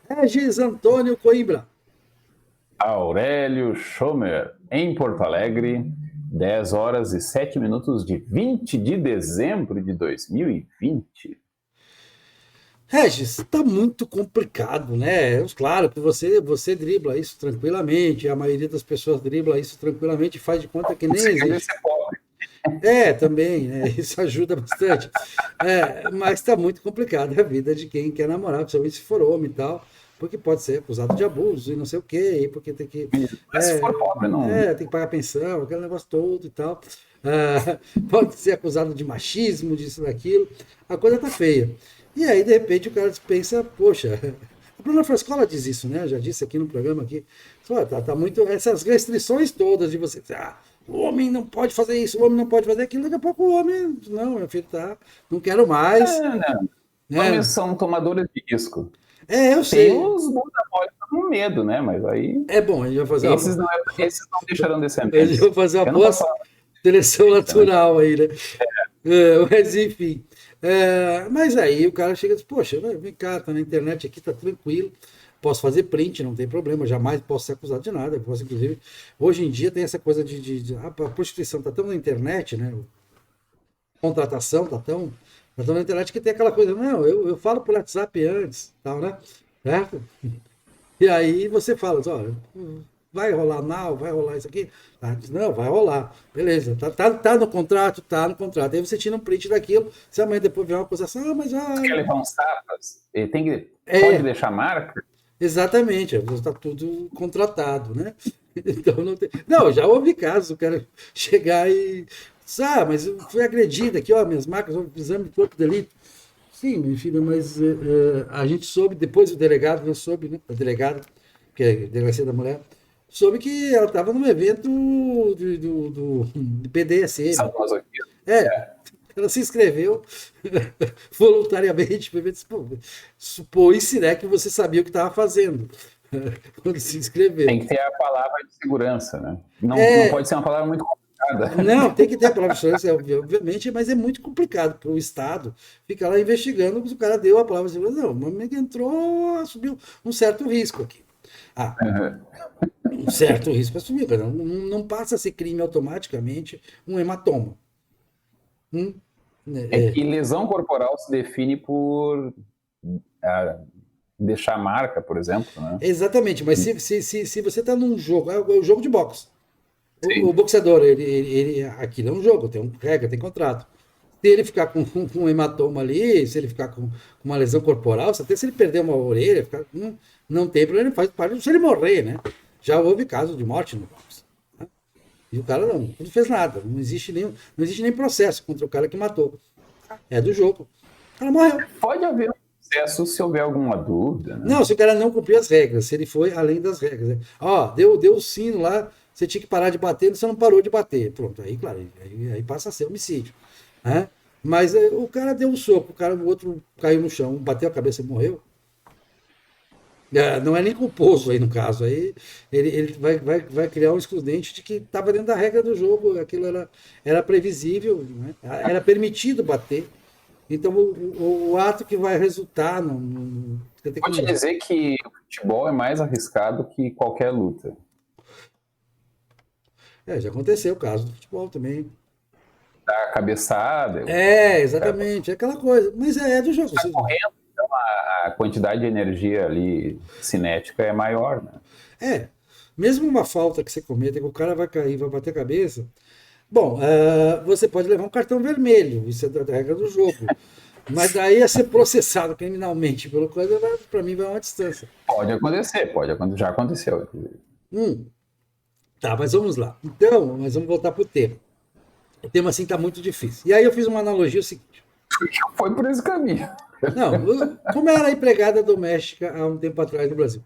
Regis Antônio Coimbra. Aurélio Schomer, em Porto Alegre, 10 horas e 7 minutos de 20 de dezembro de 2020. Regis, tá muito complicado, né? Claro que você dribla isso tranquilamente, a maioria das pessoas dribla isso tranquilamente e faz de conta que O nem segredo é existe. ser pobre. É, também, né? Isso ajuda bastante. É, mas tá muito complicado a vida de quem quer namorar, principalmente se for homem e tal, porque pode ser acusado de abuso e não sei o quê, e porque tem que, Mas se for pobre, não. tem que pagar pensão, aquele negócio todo e tal. Ah, pode ser acusado de machismo, disso, daquilo. A coisa tá feia. E aí, de repente, o cara pensa, poxa, a Bruna Frascola diz isso, né? Já disse aqui no programa aqui. Tá muito. Essas restrições todas de você. O homem não pode fazer isso, o homem não pode fazer aquilo. Daqui a pouco o homem, não, meu filho, tá, não quero mais. Não. Homens Né? são tomadores de risco. É, eu Tem sei. os bunda mole com medo, né? Mas aí É bom, a gente vai fazer esses não deixarão a gente vai descendentes. fazer uma Eu não boa posso falar seleção isso, né? natural aí, né? Mas enfim. Mas aí o cara chega e diz, poxa, vem cá, tá na internet aqui, tá tranquilo. Posso fazer print, não tem problema, jamais posso ser acusado de nada. Posso, inclusive, hoje em dia tem essa coisa a prostituição tá tão na internet, né? Contratação tá tão na internet que tem aquela coisa, não, eu falo por WhatsApp antes, tal, né? Certo? E aí você fala, olha, vai rolar não, vai rolar isso aqui? Não, vai rolar. Beleza, tá no contrato, tá no contrato. Aí você tira um print daquilo, se amanhã depois vier uma acusação, mas Se quer levar uns tapas, pode é, deixar marca? exatamente, está tudo contratado, né? Então não tem. Não, já houve casos, o cara chegar e. Mas eu fui agredida aqui, ó, minhas marcas, o exame de corpo de delito. Sim, meu filho, mas a gente soube, depois o delegado, eu soube, né? A delegada, que é a delegacia da mulher, soube que ela estava num evento do PDSM. Sadomasoquismo. É, ela se inscreveu voluntariamente para o evento. Pô, supôs-se, né, que você sabia o que estava fazendo quando se Tem inscreveu. que ter a palavra de segurança, né? Não É, pode ser uma palavra muito complicada. não, tem que ter a palavra de segurança, obviamente, mas é muito complicado para o Estado ficar lá investigando se o cara deu a palavra de segurança. Não, o meu amigo entrou, assumiu um certo risco aqui. Ah, um certo risco assumiu, cara. Não passa a ser crime automaticamente um hematoma. Hum, É é, que lesão corporal se define por ah, deixar marca, por exemplo, né? exatamente, mas se você está num jogo, é o jogo de boxe. O Sim. boxeador, aquilo é um jogo, tem regra, tem contrato. Se ele ficar com um hematoma ali, se ele ficar com uma lesão corporal, até se ele perder uma orelha, não tem problema, faz parte se ele morrer, né? Já houve casos de morte no boxe. Né? E o cara não fez nada, não existe nem processo contra o cara que matou. É do jogo. O cara morreu. Pode haver um processo se houver alguma dúvida, né? Não, se o cara não cumpriu as regras, se ele foi além das regras. Né? Ó, deu o sino lá, você tinha que parar de bater, você não parou de bater. Pronto, aí, claro, aí passa a ser homicídio. Né? Mas o cara deu um soco, o outro caiu no chão, bateu a cabeça e morreu. Não é nem culposo aí no caso. Aí ele vai criar um excludente de que estava dentro da regra do jogo, aquilo era previsível, né? Era permitido bater. Então o ato que vai resultar tem Vou te como. dizer que o futebol é mais arriscado que qualquer luta. Já aconteceu o caso do futebol também. Dá cabeçada, É, o cara exatamente, é aquela coisa. Mas é do jogo. está correndo, então a quantidade de energia ali cinética é maior, né? É, mesmo uma falta que você cometa, que o cara vai cair, vai bater a cabeça. Bom, você pode levar um cartão vermelho, isso é da regra do jogo. Mas daí a ser processado criminalmente pelo coisa, para mim vai uma distância. Pode acontecer, já aconteceu. Inclusive. Hum, tá, mas vamos lá. Então, nós vamos voltar pro tema. O tema assim tá muito difícil. E aí eu fiz uma analogia o seguinte. Foi por esse caminho. Não, como era a empregada doméstica há um tempo atrás no Brasil?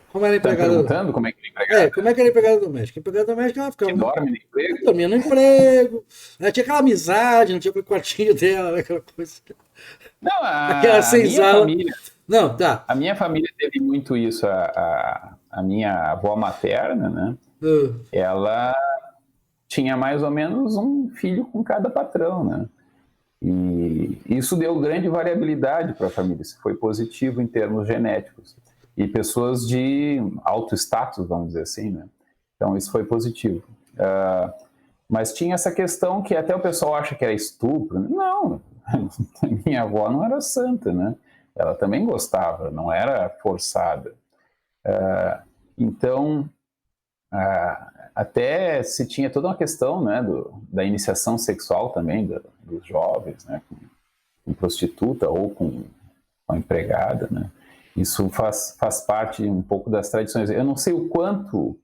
Como era a Tá me empregada. perguntando como é que é empregado? Como é que era a empregada doméstica? A empregada doméstica, ela ficava Que dorme no emprego? dormia no emprego, ela tinha aquela amizade, não tinha aquele quartinho dela, né, aquela coisa. Não, Aquela a minha senzala. família, Não, tá. a minha família teve muito isso. A minha avó materna, né? Uh, Ela tinha mais ou menos um filho com cada patrão, né? E isso deu grande variabilidade para a família, isso foi positivo em termos genéticos. E pessoas de alto status, vamos dizer assim, né? Então isso foi positivo. Mas tinha essa questão que até o pessoal acha que era estupro. Não, minha avó não era santa, né? Ela também gostava, não era forçada. Então, até se tinha toda uma questão, né, da iniciação sexual também dos jovens, né, com prostituta ou com a empregada, né? Isso faz parte um pouco das tradições. Eu não sei o quanto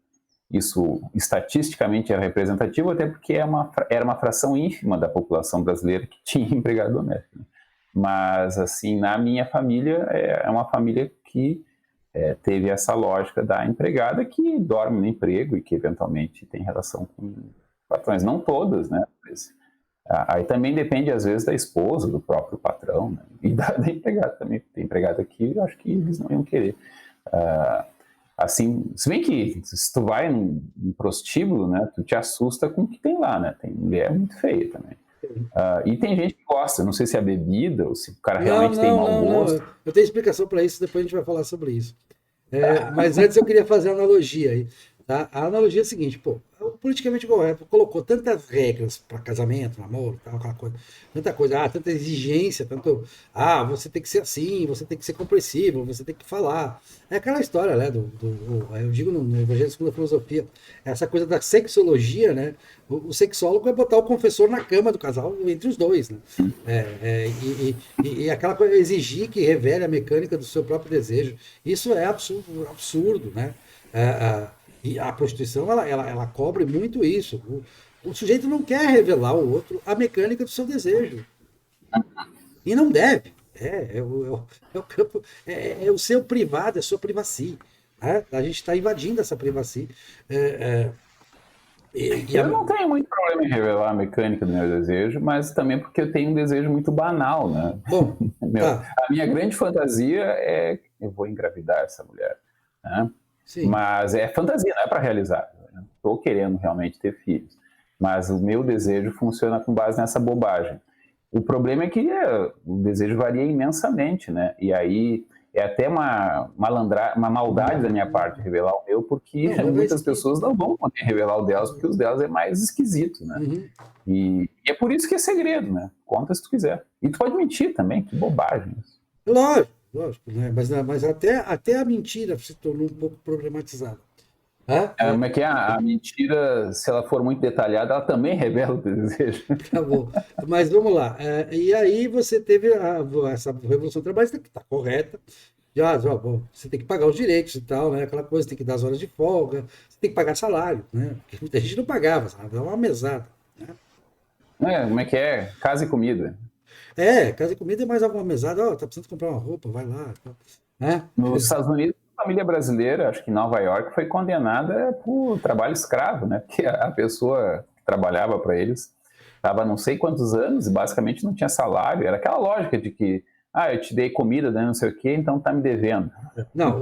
isso estatisticamente era representativo, até porque era uma fração ínfima da população brasileira que tinha empregado doméstico. Mas, assim, na minha família, é uma família que teve essa lógica da empregada que dorme no emprego e que, eventualmente, tem relação com patrões. Não todas, né? Mas, aí também depende, às vezes, da esposa, do próprio patrão, né? E da empregada também. Tem empregada que eu acho que eles não iam querer. Assim, se bem que se tu vai num prostíbulo, né, tu te assusta com o que tem lá, né? Tem mulher muito feia também. E tem gente que gosta, não sei se é a bebida ou se o cara realmente tem mau gosto. Eu tenho explicação para isso, depois a gente vai falar sobre isso. Mas antes eu queria fazer uma analogia aí. Tá? A analogia é a seguinte, pô, o politicamente correto colocou tantas regras para casamento, namoro, tal, aquela coisa, tanta coisa, tanta exigência, tanto, você tem que ser assim, você tem que ser compreensivo, você tem que falar. É aquela história, né, eu digo no Evangelho segundo a Filosofia, essa coisa da sexologia, né, o sexólogo é botar o confessor na cama do casal entre os dois, né, e aquela coisa, exigir que revele a mecânica do seu próprio desejo, isso é absurdo, né, e a prostituição, ela cobre muito isso. O sujeito não quer revelar ao outro a mecânica do seu desejo. E não deve. É o campo, é o seu privado, é a sua privacy. Né? A gente está invadindo essa privacy. Eu não tenho muito problema em revelar a mecânica do meu desejo, mas também porque eu tenho um desejo muito banal, né? Bom, a minha grande fantasia é eu vou engravidar essa mulher, né? Sim. Mas é fantasia, não é para realizar. Estou querendo realmente ter filhos, mas o meu desejo funciona com base nessa bobagem. O problema é que o desejo varia imensamente, né? E aí é até uma maldade da minha parte revelar o meu, porque muitas pessoas não vão poder revelar o delas, porque os delas é mais esquisito, né? Uhum. E é por isso que é segredo, né? Conta se tu quiser. E tu pode mentir também, que bobagem isso. Lógico, né? Mas até a mentira se tornou um pouco problematizada. Como é que é? A mentira, se ela for muito detalhada, ela também revela o desejo. Tá bom. Mas vamos lá. E aí você teve essa Revolução Trabalhista que está correta. Você tem que pagar os direitos e tal, né? Aquela coisa, tem que dar as horas de folga, você tem que pagar salário, né? Porque muita gente não pagava, sabe? Dava uma mesada. Né? Como é que é? Casa e comida. Casa e comida é mais alguma mesada. Tá precisando comprar uma roupa, vai lá. Né? Nos Estados Unidos, a família brasileira, acho que em Nova York, foi condenada por trabalho escravo, né? Porque a pessoa que trabalhava para eles estava não sei quantos anos e basicamente não tinha salário. Era aquela lógica de que, eu te dei comida, né, não sei o quê, então tá me devendo. Não,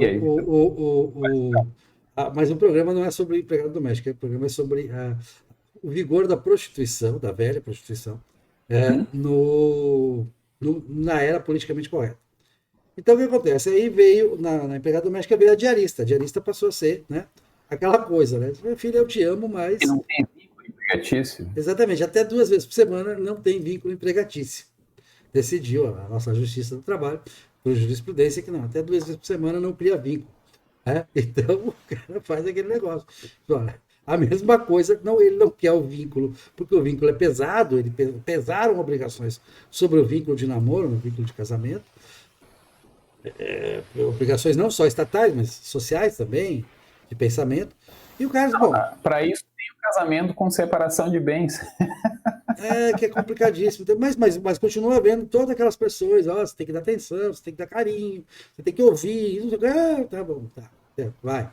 mas o programa não é sobre empregado doméstico, o programa é sobre o vigor da prostituição, da velha prostituição, na era politicamente correta. Então, o que acontece? Aí veio, na empregada doméstica, veio a diarista. A diarista passou a ser, né, aquela coisa, né? Meu filho, eu te amo, mas... E não tem vínculo empregatício. Exatamente. Até 2 vezes por semana não tem vínculo empregatício. Decidiu a nossa Justiça do Trabalho, por jurisprudência, que não, até 2 vezes por semana não cria vínculo. Né? Então, o cara faz aquele negócio. A mesma coisa, ele não quer o vínculo, porque o vínculo é pesado, pesaram obrigações sobre o vínculo de namoro, no vínculo de casamento, obrigações não só estatais, mas sociais também, de pensamento. E o cara, para isso tem o casamento com separação de bens. Que é complicadíssimo. Mas continua havendo todas aquelas pessoas, você tem que dar atenção, você tem que dar carinho, você tem que ouvir. Tá bom, tá. Vai.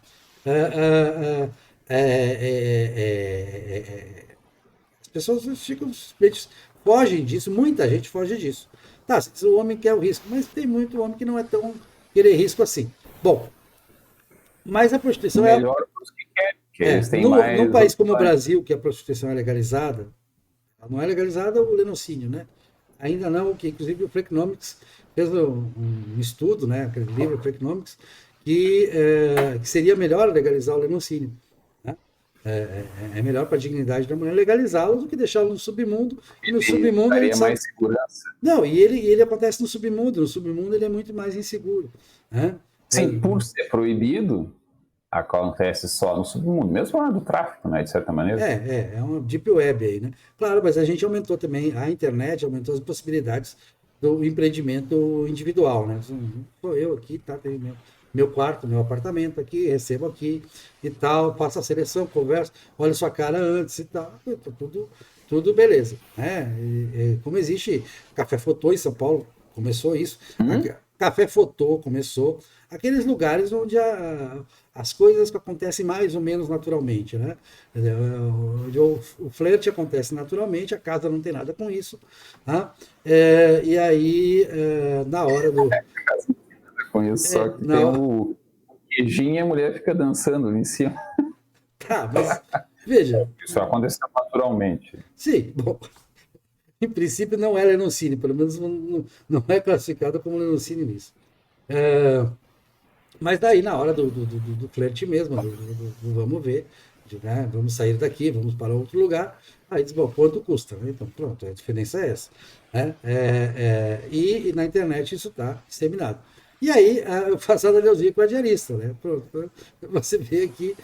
As pessoas ficam fogem disso, muita gente foge disso. Tá, o homem quer o risco, mas tem muito homem que não é tão querer risco assim. Bom, mas a prostituição melhor para os que querem, porque eles têm mais... Num país como o Brasil, que a prostituição é legalizada, não é legalizada o lenocínio, né? ainda não, que inclusive o Freakonomics fez um estudo, né, aquele livro Freakonomics, que seria melhor legalizar o laticínio, né? É melhor para a dignidade da mulher legalizá-lo do que deixá-lo no submundo, e no Ele submundo a gente daria sabe. mais segurança. Não, e ele acontece no submundo ele é muito mais inseguro, né? Sim, por ser proibido, acontece só no submundo, mesmo lá do tráfico, né, de certa maneira. É uma deep web aí, né? Claro, mas a gente aumentou também, a internet aumentou as possibilidades do empreendimento individual, né? Sou eu aqui, tá? Tenho meu quarto, meu apartamento aqui, recebo aqui e tal, faço a seleção, converso, olho sua cara antes e tal, tudo beleza, né? Como existe Café Fotô em São Paulo, começou isso, Café Fotô começou, aqueles lugares onde as coisas acontecem mais ou menos naturalmente, né? Onde o flerte acontece naturalmente, a casa não tem nada com isso, tá? E aí, na hora do... Com isso, só que na tem hora... o queijinho e a mulher fica dançando ali em cima. Tá, mas veja... Isso aconteceu naturalmente. Sim, bom, em princípio não é Lenocine, pelo menos não é classificado como Lenocine nisso. Mas daí, na hora do flerte mesmo, do vamos ver, né, vamos sair daqui, vamos para outro lugar, aí diz, bom, quanto custa? Né? Então, pronto, a diferença é essa. Né? E na internet isso está disseminado. E aí, eu faço a analogia com a diarista, né? Pronto, você vê aqui,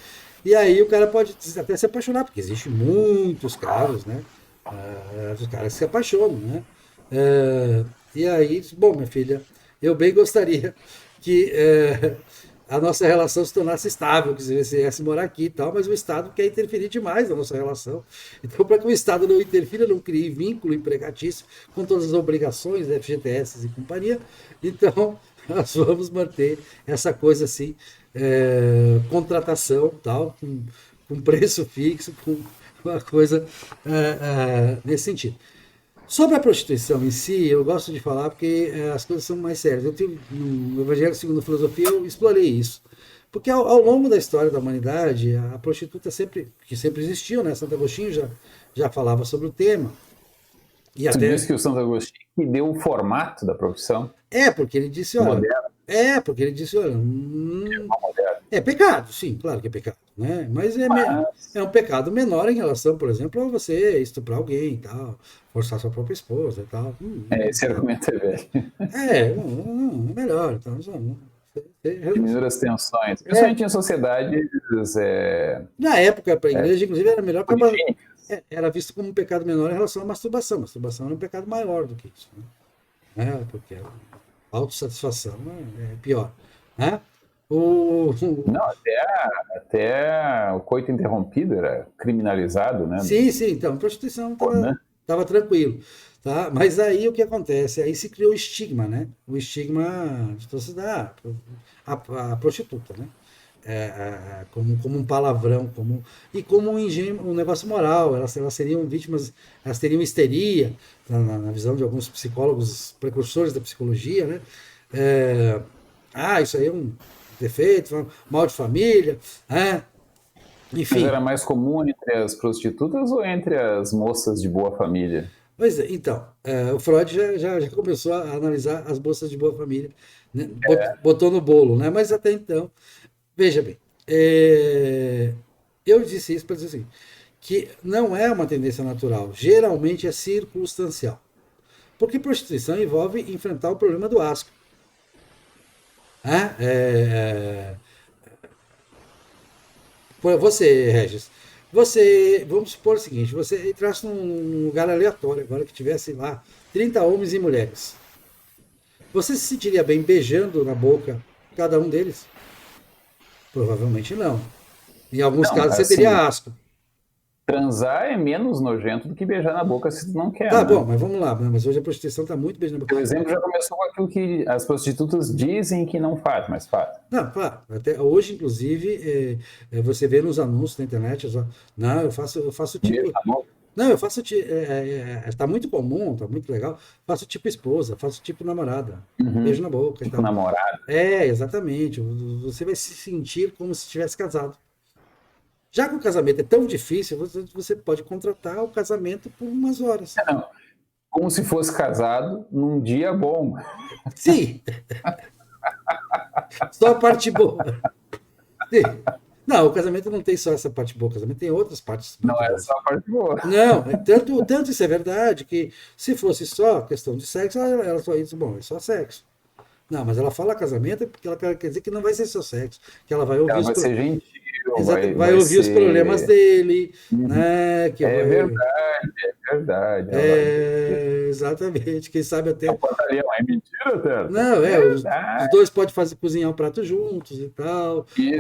e aí o cara pode até se apaixonar, porque existem muitos casos, né? Os caras se apaixonam, né? E aí, bom, minha filha, eu bem gostaria que a nossa relação se tornasse estável, que você viesse morar aqui e tal, mas o Estado quer interferir demais na nossa relação. Então, para que o Estado não interfira, não crie vínculo empregatício com todas as obrigações, FGTS e companhia, então nós vamos manter essa coisa assim, contratação tal, com preço fixo, com uma coisa nesse sentido. Sobre a prostituição em si, eu gosto de falar porque as coisas são mais sérias. No Evangelho segundo a Filosofia, eu explorei isso. Porque ao longo da história da humanidade, a prostituta que sempre existiu, né? Santo Agostinho já falava sobre o tema. E Tu até... disse que o Santo Agostinho que deu o formato da profissão porque ele disse, olha... moderna. Porque ele disse, olha... Moderna. É pecado, sim, claro que é pecado, né? Mas é um pecado menor em relação, por exemplo, a você estuprar alguém e tal, forçar sua própria esposa e tal. Esse argumento é velho. É melhor. Então, Diminuir as tensões. Principalmente em sociedades. Na época, para a igreja, inclusive, era melhor para. Origênicas. Era visto como um pecado menor em relação à masturbação. Masturbação era um pecado maior do que isso. Né? Porque a autossatisfação é pior. Né? Não, até o coito interrompido era criminalizado, né? Sim, então, a prostituição estava tranquilo. Tá? Mas aí o que acontece? Aí se criou o estigma, né? O estigma de torcida, a prostituta, né? Como um palavrão, e como um negócio moral. Elas seriam vítimas, elas teriam histeria, na visão de alguns psicólogos precursores da psicologia, né? Isso aí é um defeito, mal de família, enfim. Mas era mais comum entre as prostitutas ou entre as moças de boa família? Pois é, então, o Freud já começou a analisar as moças de boa família, né? Botou no bolo, né? Mas até então, veja bem, eu disse isso para dizer assim, que não é uma tendência natural, geralmente é circunstancial. Porque prostituição envolve enfrentar o problema do asco. Você, Regis, vamos supor o seguinte, você entrasse num lugar aleatório agora que tivesse lá 30 homens e mulheres. Você se sentiria bem beijando na boca cada um deles? Provavelmente não. Em alguns casos você teria asco. Transar é menos nojento do que beijar na boca se tu não quer. Tá bom, mas vamos lá. Mas hoje a prostituição está muito beijando na boca. O exemplo já começou com aquilo que as prostitutas dizem que não faz, mas faz. Não, claro. Até hoje, inclusive, você vê nos anúncios da internet, não, eu faço tipo... Não, eu faço tipo... Tá muito comum, tá muito legal. Faço tipo esposa, faço tipo namorada. Beijo na boca. Tipo namorada. Exatamente. Você vai se sentir como se estivesse casado. Já que o casamento é tão difícil, você pode contratar o casamento por umas horas. Não. como se fosse casado num dia bom. Sim, só a parte boa. Sim. Não, o casamento não tem só essa parte boa, o casamento tem outras partes Não muito é boas. só a parte boa. Não, tanto isso é verdade que se fosse só questão de sexo, ela só isso, bom, é só sexo. Não, mas ela fala casamento porque ela quer dizer que não vai ser só sexo, que ela vai ouvir Ela vai ser gentil, exato, vai vai ouvir os problemas ser. dele, Uhum. né? Que É vai, verdade, é verdade. Ela vai dizer. exatamente, quem sabe É um até. pantalhão, é mentira, Tanta? Não, os Verdade. dois podem fazer cozinhar um prato juntos e tal, Isso.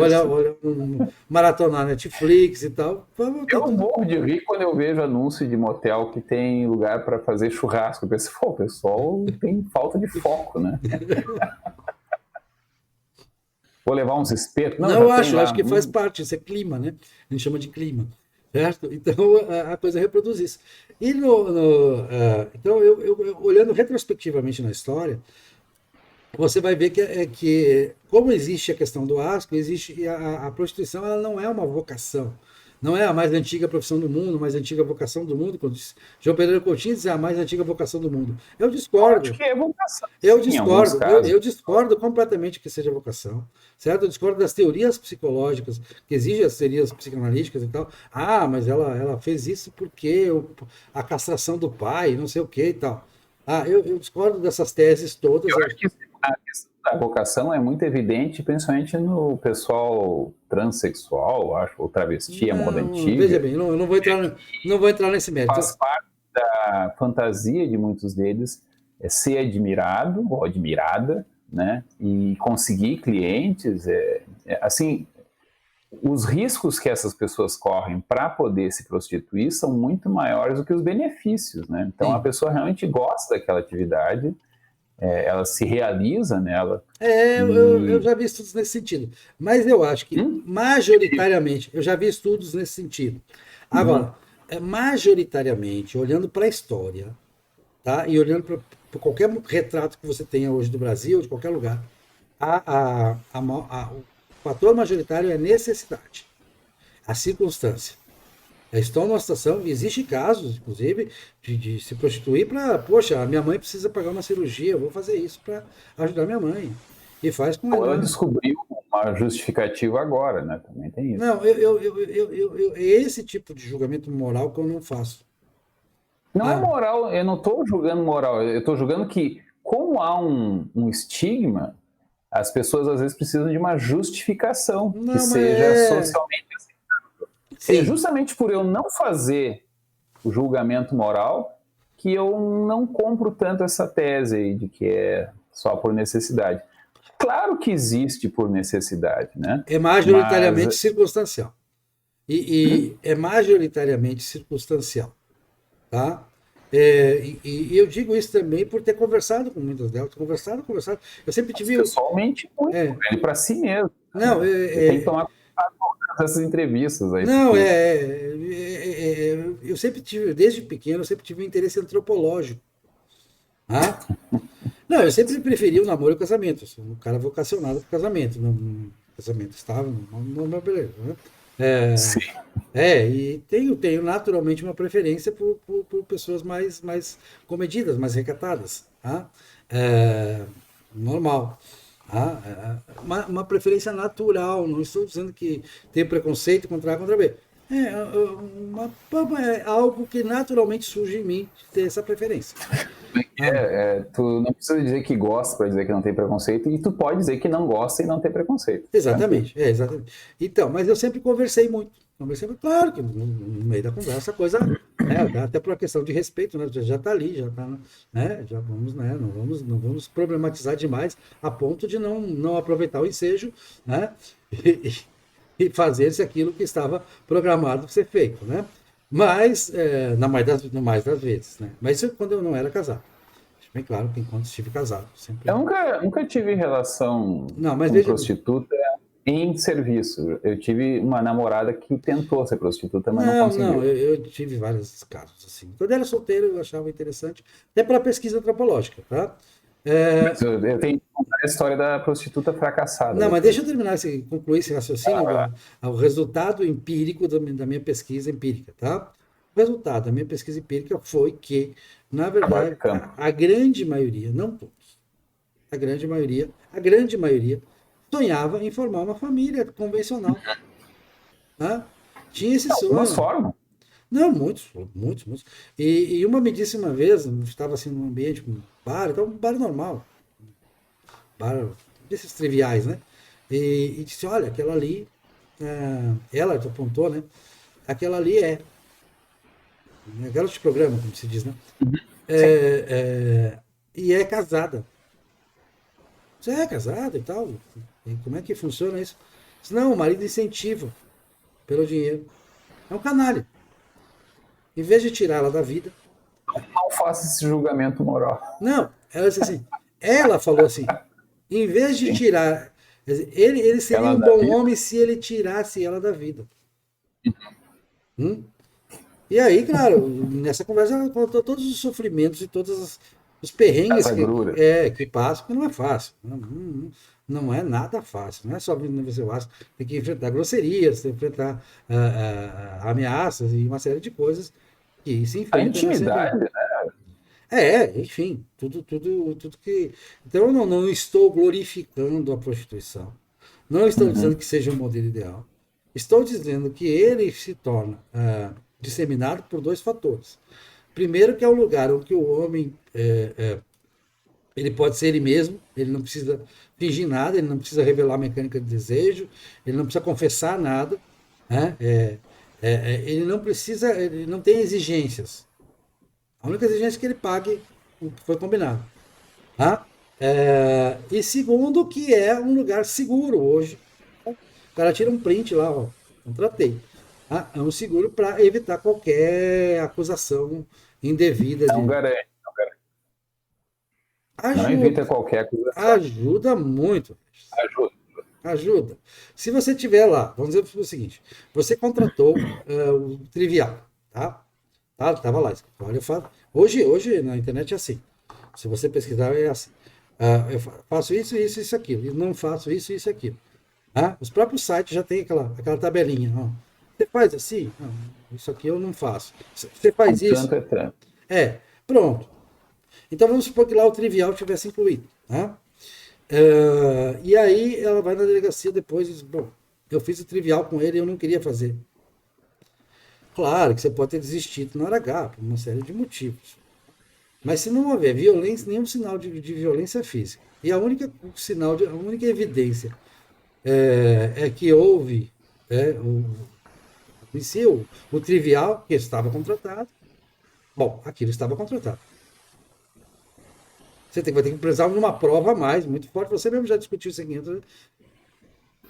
maratonar Netflix e tal. Tá Eu tudo. morro de rir quando eu vejo anúncio de motel que tem lugar para fazer churrasco. Eu penso, pô, o pessoal tem falta de foco, né? Vou levar uns espetos. Não, Não, já eu tem acho lá. que faz parte, isso é clima, né? A gente chama de clima, certo? Então a coisa reproduz isso. E então, olhando retrospectivamente na história, você vai ver que como existe a questão do asco, existe a prostituição, ela não é uma vocação. Não é a mais antiga profissão do mundo, a mais antiga vocação do mundo. Quando João Pereira Coutinho diz é a mais antiga vocação do mundo. Eu Eu acho discordo. que é vocação, Eu sim, em alguns discordo, eu, casos. eu discordo completamente que seja vocação, certo? Eu discordo das teorias psicológicas, que exigem as teorias psicanalíticas e tal. Ah, mas ela fez isso porque a castração do pai, não sei o que e tal. Ah, eu discordo dessas teses todas. Eu acho que a questão da vocação é muito evidente, principalmente no pessoal transexual, acho, ou travesti, a moda Não, veja antiga. bem, não, não vou entrar nesse mérito. Faz parte da fantasia de muitos deles ser admirado ou admirada, né? E conseguir clientes, assim, os riscos que essas pessoas correm para poder se prostituir são muito maiores do que os benefícios, né? Então a Sim. pessoa realmente gosta daquela atividade, ela se realiza nela Eu e já vi estudos nesse sentido, mas eu acho que majoritariamente, eu já vi estudos nesse sentido. uhum. Agora, majoritariamente, olhando para a história, tá? E olhando para qualquer retrato que você tenha hoje do Brasil, de qualquer lugar, o fator majoritário é a necessidade, a circunstância. Estão numa situação, existe casos, inclusive, de se prostituir para, poxa, a minha mãe precisa pagar uma cirurgia, eu vou fazer isso para ajudar minha mãe. E faz com Ou ela ela. descobriu uma justificativa agora, né? Também tem isso. Não, é esse tipo de julgamento moral que eu não faço. Não é Ah, moral, eu não estou julgando moral, eu estou julgando que, como há um estigma, as pessoas às vezes precisam de uma justificação que não, mas seja socialmente assim. É sim, justamente por eu não fazer o julgamento moral que eu não compro tanto essa tese aí de que é só por necessidade. Claro que existe por necessidade, né? é Mas majoritariamente circunstancial. E é majoritariamente circunstancial, tá? E eu digo isso também por ter conversado com muitas delas, conversado. Eu sempre tive. pessoalmente muito É, ele para si mesmo. não, Né? Ele tem que tomar cuidado com essas entrevistas aí, não, porque eu sempre tive, desde pequeno, eu sempre tive um interesse antropológico. Tá? Não, eu sempre preferi o namoro e o casamento. Eu sou um cara vocacionado para o casamento. Casamento estável, não, beleza. Né? sim. E tenho naturalmente uma preferência por pessoas mais comedidas, mais recatadas. Tá? Normal. Tá? Uma preferência natural, não estou dizendo que tem preconceito contra A contra B. É algo que naturalmente surge em mim de ter essa preferência. Tu não precisa dizer que gosta para dizer que não tem preconceito, e tu pode dizer que não gosta e não ter preconceito. Tranquilo. Exatamente, exatamente. Então, mas eu sempre conversei muito. Claro que no meio da conversa a coisa, até por uma questão de respeito, né? Já está ali, já está, né? Já vamos, né? Não vamos problematizar demais a ponto de não aproveitar o ensejo, né? E fazer-se aquilo que estava programado para ser feito, né? Mas, no mais das vezes, né? Mas isso quando eu não era casado. Bem claro que enquanto estive casado, sempre. Eu nunca tive relação Não, mas com veja bem. prostituta em serviço. Eu tive uma namorada que tentou ser prostituta, mas não Não, conseguiu. eu tive vários casos assim. Quando eu era solteiro, eu achava interessante, até pela pesquisa antropológica, tá? Mas eu tenho que contar a história da prostituta fracassada Não, mas deixa depois. eu terminar, concluir esse raciocínio, o resultado empírico da minha pesquisa empírica, tá? O resultado da minha pesquisa empírica foi que, na Trabalho verdade, de campo. a grande maioria, não todos, a grande maioria sonhava em formar uma família convencional, né? Tinha esse Algumas sonho. formam. Não, muitos, muitos, muitos. E uma me disse uma vez, eu estava assim num ambiente, um bar, então um bar normal, bar desses triviais, né? E disse, olha, aquela ali, ela apontou, né? Aquela ali garota de programa, como se diz, né? Sim. E é casada. Você é casada e tal? E como é que funciona isso? Disse, não, o marido incentiva pelo dinheiro. É um canalha. Em vez de tirá-la da vida, Não faça esse julgamento moral. não, ela disse assim, ela falou assim, em vez de Sim. tirar, quer dizer, ele seria Ela um da bom vida. homem se ele tirasse ela da vida. Hum? E aí, claro, nessa conversa ela contou todos os sofrimentos e todos os perrengues Essa grura. que passam, que não é fácil. Não é nada fácil. Não é só vir no nível básico. Tem que enfrentar grosserias, tem que enfrentar ameaças e uma série de coisas que se A enfrentam nesse ambiente. intimidade, né? Enfim, tudo que. Então, eu não estou glorificando a prostituição. Não estou dizendo Uhum. que seja o modelo ideal. Estou dizendo que ele se torna disseminado por dois fatores. Primeiro, que é o lugar onde o homem ele pode ser ele mesmo, ele não precisa fingir nada, ele não precisa revelar a mecânica de desejo, ele não precisa confessar nada, né? Ele não precisa, ele não tem exigências. A única exigência é que ele pague o que foi combinado. Tá? E segundo, que é um lugar seguro hoje. O cara tira um print lá, ó, contratei. Tá? É um seguro para evitar qualquer acusação indevida Não de. garante, não garante. Não Ajuda, evita qualquer acusação. ajuda muito. Ajuda. Ajuda. Se você tiver lá, vamos dizer o seguinte: você contratou o trivial, tá? Tava lá, olha, hoje na internet é assim. Se você pesquisar, é assim. Eu faço isso, isso, isso, aquilo. E não faço isso, isso, aquilo. Os próprios sites já tem aquela tabelinha. Ó. Você faz assim? Não, isso aqui eu não faço. Você faz isso? Tanto é tanto. Pronto. Então vamos supor que lá o trivial tivesse incluído. Tá? E aí ela vai na delegacia depois e diz, bom, eu fiz o trivial com ele e eu não queria fazer. Claro que você pode ter desistido na hora H, por uma série de motivos. Mas se não houver violência, nenhum sinal de violência física. E a única evidência é que houve o trivial que estava contratado. Bom, aquilo estava contratado. Vai ter que precisar de uma prova a mais, muito forte. Você mesmo já discutiu isso aqui.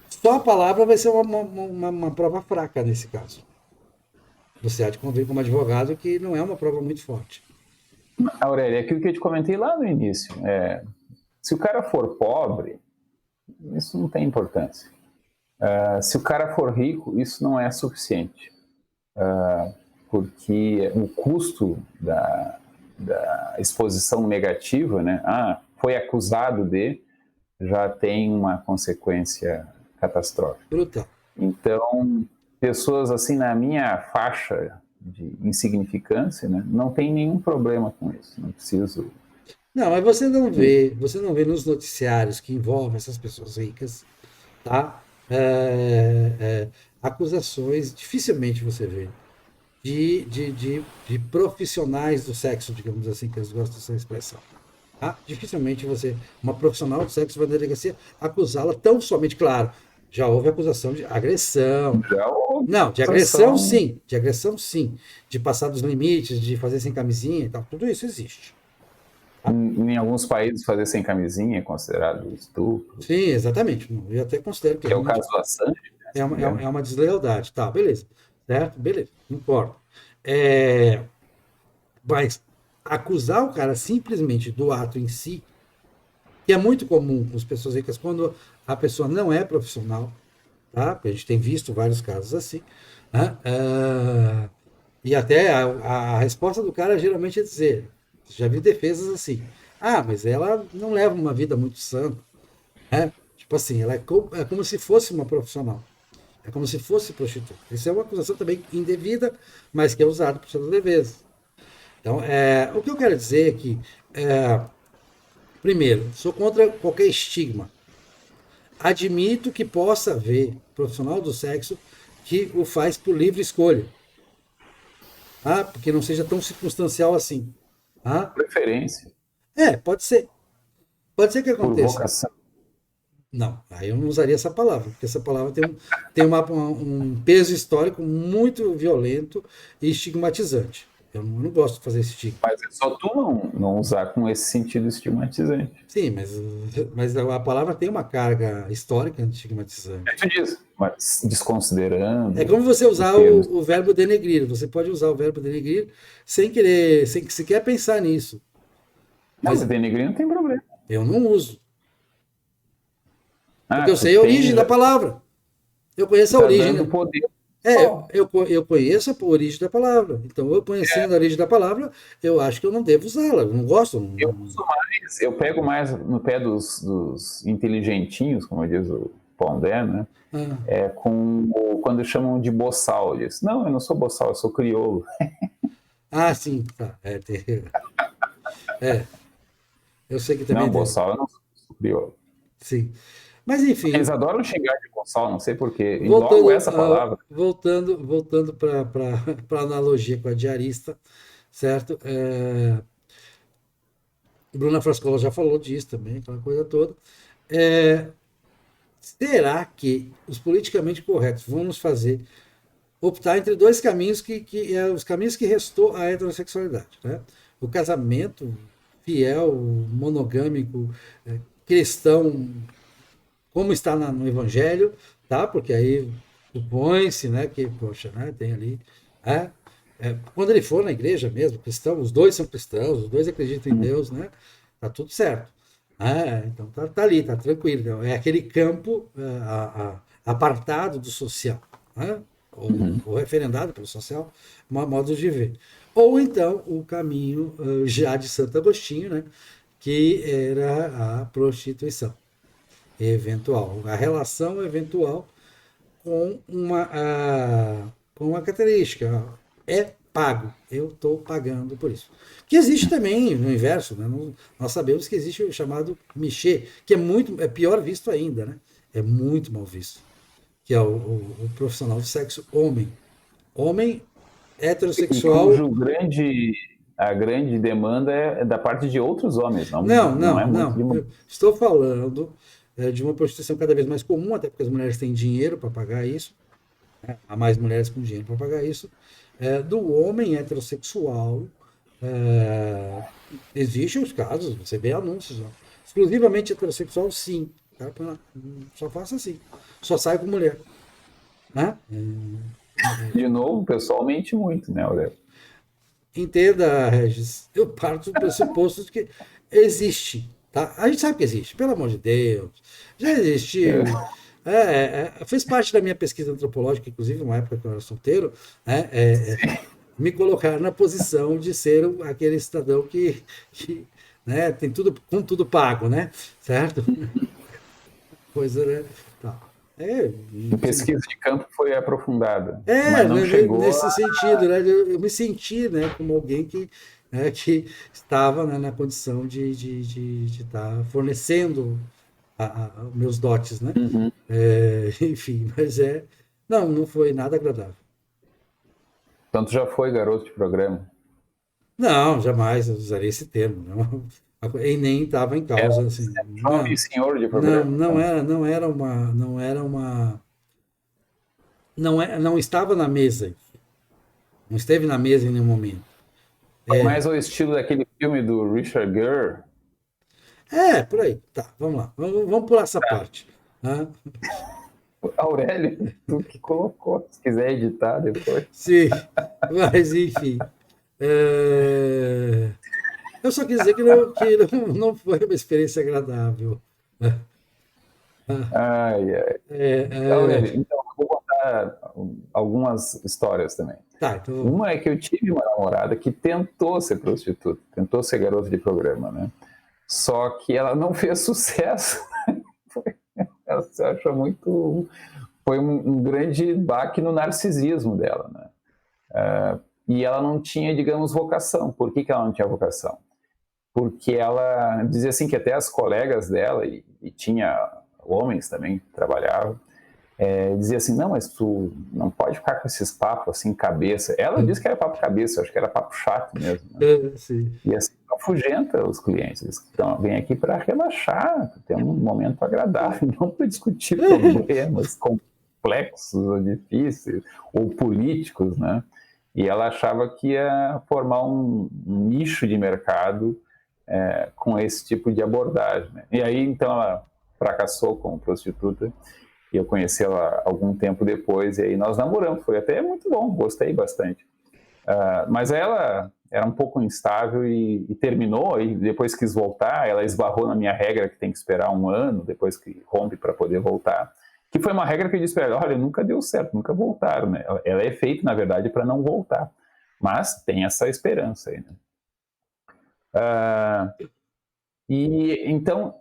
Só a palavra vai ser uma prova fraca nesse caso. Você há de convir como advogado que não é uma prova muito forte. Aurélia, aquilo que eu te comentei lá no início, se o cara for pobre, isso não tem importância. Se o cara for rico, isso não é suficiente. Porque o custo da exposição negativa, né? Foi acusado de, já tem uma consequência catastrófica. Brutal. Então, pessoas assim na minha faixa de insignificância, né, não tem nenhum problema com isso. Não preciso. Não, mas você não vê nos noticiários que envolvem essas pessoas ricas, tá? Acusações, dificilmente você vê, de profissionais do sexo, digamos assim, que eles gostam dessa expressão. Tá? Dificilmente uma profissional do sexo vai na delegacia acusá-la tão somente, claro, já houve acusação de agressão. Já houve Não, de agressão acusação. sim, de agressão sim, de passar dos limites, de fazer sem camisinha e tal, tudo isso existe. Em alguns países, fazer sem camisinha é considerado estupro. Sim, exatamente. Eu até considero que Que é o caso do Assange. é uma deslealdade. Tá, beleza. Certo? Beleza, não importa. Mas acusar o cara simplesmente do ato em si, que é muito comum com as pessoas ricas quando a pessoa não é profissional, tá? A gente tem visto vários casos assim, né? E até a resposta do cara geralmente é dizer, já vi defesas assim, mas ela não leva uma vida muito santa, né? Tipo assim, ela é como se fosse uma profissional. É como se fosse prostituta. Isso é uma acusação também indevida, mas que é usada por suas leveza. Então, o que eu quero dizer é que, primeiro, sou contra qualquer estigma. Admito que possa haver profissional do sexo que o faz por livre escolha. Porque não seja tão circunstancial assim. Preferência, Pode ser. Pode ser que por aconteça. vocação. Não, aí eu não usaria essa palavra, porque essa palavra tem um peso histórico muito violento e estigmatizante. Eu não gosto de fazer esse estigma. Mas é só tu não usar com esse sentido estigmatizante. Sim, mas a palavra tem uma carga histórica estigmatizante. Tu diz, mas desconsiderando É como você usar termos. o verbo denegrir. Você pode usar o verbo denegrir sem querer, sem sequer pensar nisso. Não, Mas mas denegrir não tem problema. eu não uso. Porque eu Tu sei a origem da palavra. Eu conheço a tá origem. dando poder. Eu conheço a origem da palavra. Então, eu conhecendo a origem da palavra, eu acho que eu não devo usá-la. Eu não gosto. Eu uso mais, eu pego mais no pé dos inteligentinhos, como diz o Pondé, né? Quando chamam de boçal. Diz, não, eu não sou boçal, eu sou crioulo. Sim, tá. Eu sei que também Não, tem. boçal eu não sou crioulo. Sim. Mas, enfim, Eles adoram xingar de boçal, não sei porquê. E logo voltando, essa palavra. voltando para a analogia com a diarista, certo? Bruna Frascola já falou disso também, aquela coisa toda. Será que os politicamente corretos vão nos fazer optar entre dois caminhos que é os caminhos que restou a heterossexualidade, né? O casamento fiel, monogâmico, cristão, como está no Evangelho, tá? Porque aí supõe-se, né, que, poxa, né, tem ali, quando ele for na igreja mesmo, cristão, os dois são cristãos, os dois acreditam em Deus, né? Tá tudo certo. Então tá ali, tá tranquilo. Então, é aquele campo apartado do social, né? Ou referendado pelo social, modo de ver. Ou então o caminho já de Santo Agostinho, né? Que era a prostituição eventual, a relação eventual com uma característica. É pago. Eu estou pagando por isso. Que existe também no inverso. Né? Nós sabemos que existe o chamado michê, que é pior visto ainda. Né? É muito mal visto. Que é o profissional de sexo homem. Homem E heterossexual. cujo a grande demanda é da parte de outros homens, não é muito Não. de Eu estou falando de uma prostituição cada vez mais comum, até porque as mulheres têm dinheiro para pagar isso. Há mais mulheres com dinheiro para pagar isso. Do homem heterossexual, existem os casos, você vê anúncios. Ó. Exclusivamente heterossexual, sim. Só faça assim. Só sai com mulher. Né? de novo, pessoalmente muito, né, Aurélio? Entenda, Regis, eu parto do pressuposto de que existe. Tá? A gente sabe que existe, pelo amor de Deus. Já existiu. Fez parte da minha pesquisa antropológica, inclusive, uma época que eu era solteiro, né? Me colocar na posição de ser aquele cidadão que né, tem tudo, com tudo pago, né? Certo? Coisa, né? Tá. A Sim. pesquisa de campo foi aprofundada, mas não chegou nesse sentido, né? Eu me senti, né, como alguém que estava, né, na condição de estar fornecendo meus dotes, né? Uhum. Enfim, mas não foi nada agradável. Então tu já foi garoto de programa. Não, jamais eu usaria esse termo, não. E nem estava em Era causa, assim, jovem senhor de programa. Então. não estava na mesa, não esteve na mesa em nenhum momento. Mais ao estilo daquele filme do Richard Gere. Por aí. Tá, vamos lá. Vamos pular essa parte. Né? Aurélio, tu que colocou. Se quiser editar depois. Sim, mas enfim. Eu só quis dizer que não foi uma experiência agradável. Ai, ai. Aurélio, então, eu vou contar algumas histórias também. Tá, então. Uma é que eu tive uma namorada que tentou ser prostituta, tentou ser garota de programa, né? Só que ela não fez sucesso. Ela se acha muito foi um grande baque no narcisismo dela, né? E ela não tinha, digamos, vocação. Por que ela não tinha vocação? Porque ela dizia assim que até as colegas dela, e tinha homens também que trabalhavam, dizia assim, não, mas tu não pode ficar com esses papos assim, cabeça. Ela disse que era papo cabeça, eu acho que era papo chato mesmo, né? Sim. E assim, afugenta os clientes. Então, vem aqui para relaxar, ter um momento agradável, não para discutir problemas complexos ou difíceis, ou políticos, né? E ela achava que ia formar um nicho de mercado com esse tipo de abordagem, né? E aí, então, ela fracassou como prostituta, e eu conheci ela algum tempo depois, e aí nós namoramos, foi até muito bom, gostei bastante. Mas ela era um pouco instável e terminou, e depois quis voltar, ela esbarrou na minha regra que tem que esperar 1 ano, depois que rompe para poder voltar, que foi uma regra que eu disse para ela, olha, nunca deu certo, nunca voltaram, né? Ela é feita, na verdade, para não voltar, mas tem essa esperança aí, né? E então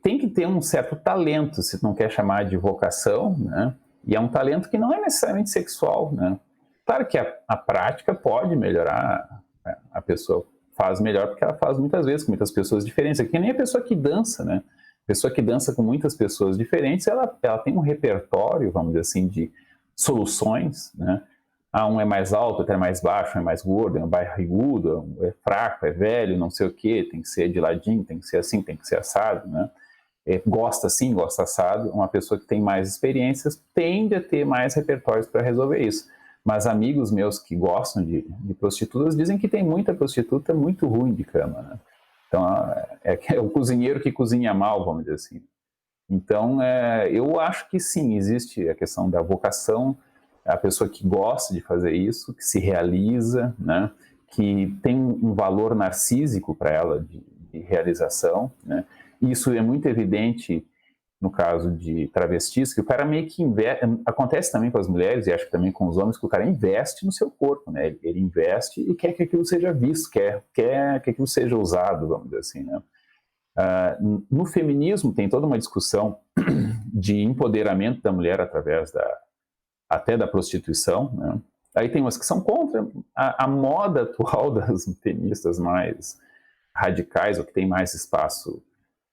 tem que ter um certo talento, se não quer chamar de vocação, né? E é um talento que não é necessariamente sexual, né? Claro que a prática pode melhorar, a pessoa faz melhor porque ela faz muitas vezes com muitas pessoas diferentes. É que nem a pessoa que dança, né? A pessoa que dança com muitas pessoas diferentes, ela tem um repertório, vamos dizer assim, de soluções, né? Um é mais alto, outro é mais baixo, um é mais gordo, um é barrigudo, um é fraco, é velho, não sei o quê, tem que ser de ladinho, tem que ser assim, tem que ser assado, né? Gosta assim, gosta assado. Uma pessoa que tem mais experiências tende a ter mais repertórios para resolver isso. Mas amigos meus que gostam de prostitutas dizem que tem muita prostituta muito ruim de cama, né? Então, é o cozinheiro que cozinha mal, vamos dizer assim. Então, eu acho que sim, existe a questão da vocação, a pessoa que gosta de fazer isso, que se realiza, né? Que tem um valor narcísico para ela de realização, né? Isso é muito evidente no caso de travestis, que o cara meio que investe, acontece também com as mulheres e acho que também com os homens, que o cara investe no seu corpo, né? Ele investe e quer que aquilo seja visto, quer que aquilo seja usado, vamos dizer assim, né? No feminismo tem toda uma discussão de empoderamento da mulher através até da prostituição, né? Aí tem umas que são contra a moda atual das feministas mais radicais, ou que tem mais espaço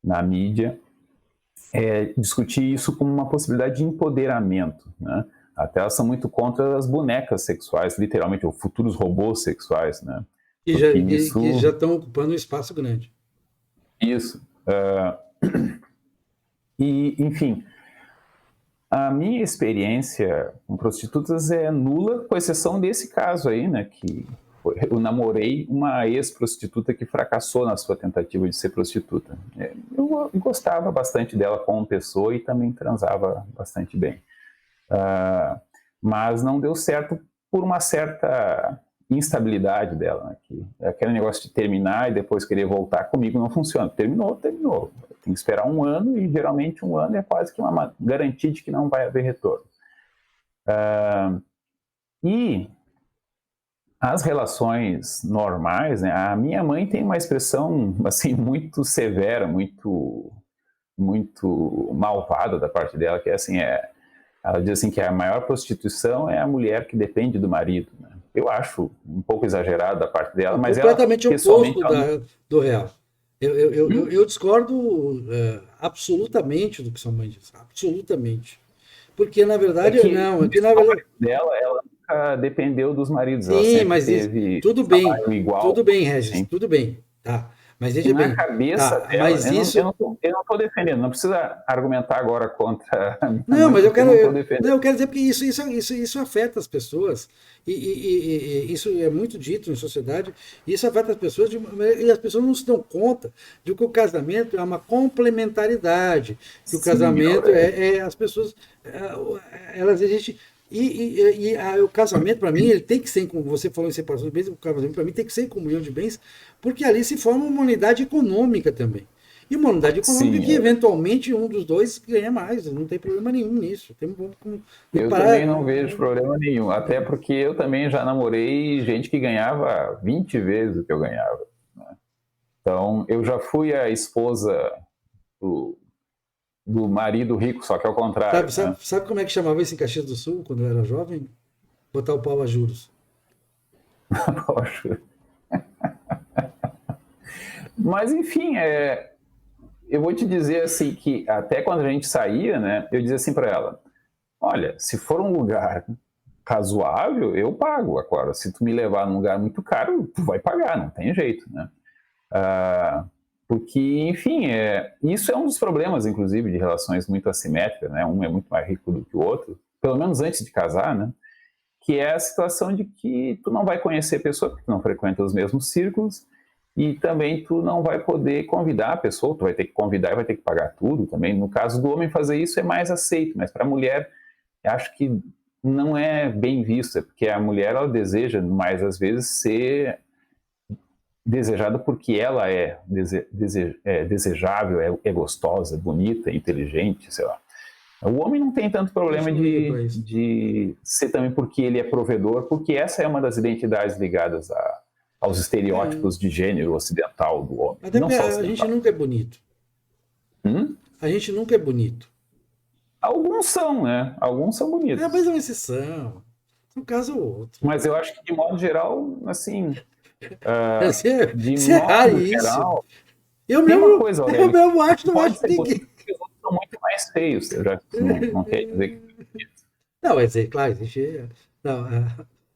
na mídia, discutir isso como uma possibilidade de empoderamento, né? Até elas são muito contra as bonecas sexuais, literalmente, ou futuros robôs sexuais, né? Porque Que já estão ocupando um espaço grande. Isso. E, enfim, a minha experiência com prostitutas é nula, com exceção desse caso aí, né? Que eu namorei uma ex-prostituta que fracassou na sua tentativa de ser prostituta. Eu gostava bastante dela como pessoa e também transava bastante bem. Mas não deu certo por uma certa instabilidade dela, né? Que aquele negócio de terminar e depois querer voltar comigo não funciona. Terminou. Tem que esperar 1 ano e geralmente 1 ano é quase que uma garantia de que não vai haver retorno. E as relações normais, né? A minha mãe tem uma expressão assim muito severa, muito malvada da parte dela, que é assim, ela diz assim que a maior prostituição é a mulher que depende do marido, né? Eu acho um pouco exagerado da parte dela, mas ela Completamente pessoalmente oposto do real. Eu discordo absolutamente do que sua mãe diz, absolutamente. Porque na verdade, não, é que na verdade dela, ela nunca dependeu dos maridos, ela sim, sempre mas teve tudo igual, bem, Regis, assim. tudo bem, tá? Mas E veja na bem, cabeça tá? dela, Mas isso, eu não tô defendendo, não precisa argumentar agora contra a minha não, mãe, mas porque eu não estou defendendo. eu quero dizer porque isso afeta as pessoas e isso é muito dito em sociedade. E isso afeta as pessoas e as pessoas não se dão conta de que o casamento é uma complementaridade, que o Sim, casamento as pessoas elas existem. O casamento, para mim, ele tem que ser, como você falou em separação de bens, o casamento, para mim, tem que ser em comunhão de bens, porque ali se forma uma unidade econômica também. E uma unidade econômica sim, que, eventualmente, um dos dois ganha mais. Não tem problema nenhum nisso. Vamos eu parar. também não vejo problema nenhum, até porque eu também já namorei gente que ganhava 20 vezes o que eu ganhava, né? Então, eu já fui a esposa do do marido rico, só que ao contrário. Sabe como é que chamava isso em Caxias do Sul, quando eu era jovem? Botar o pau a juros. Poxa. Mas, enfim, eu vou te dizer assim que até quando a gente saía, né, eu dizia assim para ela, olha, se for um lugar razoável, eu pago. Agora, se tu me levar num lugar muito caro, tu vai pagar, não tem jeito, né? Porque, enfim, isso é um dos problemas, inclusive, de relações muito assimétricas, né? Um é muito mais rico do que o outro, pelo menos antes de casar, né? Que é a situação de que tu não vai conhecer a pessoa, porque tu não frequenta os mesmos círculos, e também tu não vai poder convidar a pessoa, tu vai ter que convidar e vai ter que pagar tudo também. No caso do homem fazer isso é mais aceito, mas para a mulher, acho que não é bem visto, porque a mulher, ela deseja mais às vezes ser desejada porque ela é desejável, é gostosa, bonita, inteligente, sei lá. O homem não tem tanto problema de ser também porque ele é provedor, porque essa é uma das identidades ligadas aos estereótipos de gênero ocidental do homem. Até não só a gente nunca é bonito. A gente nunca é bonito. Alguns são, né? Alguns são bonitos. Mas é uma exceção. Um caso ou outro. Mas eu acho que, de modo geral, assim... de modo geral... Eu mesmo acho, não acho ninguém... São muito mais feios, já não quer dizer que... Não, é claro, existe... Não,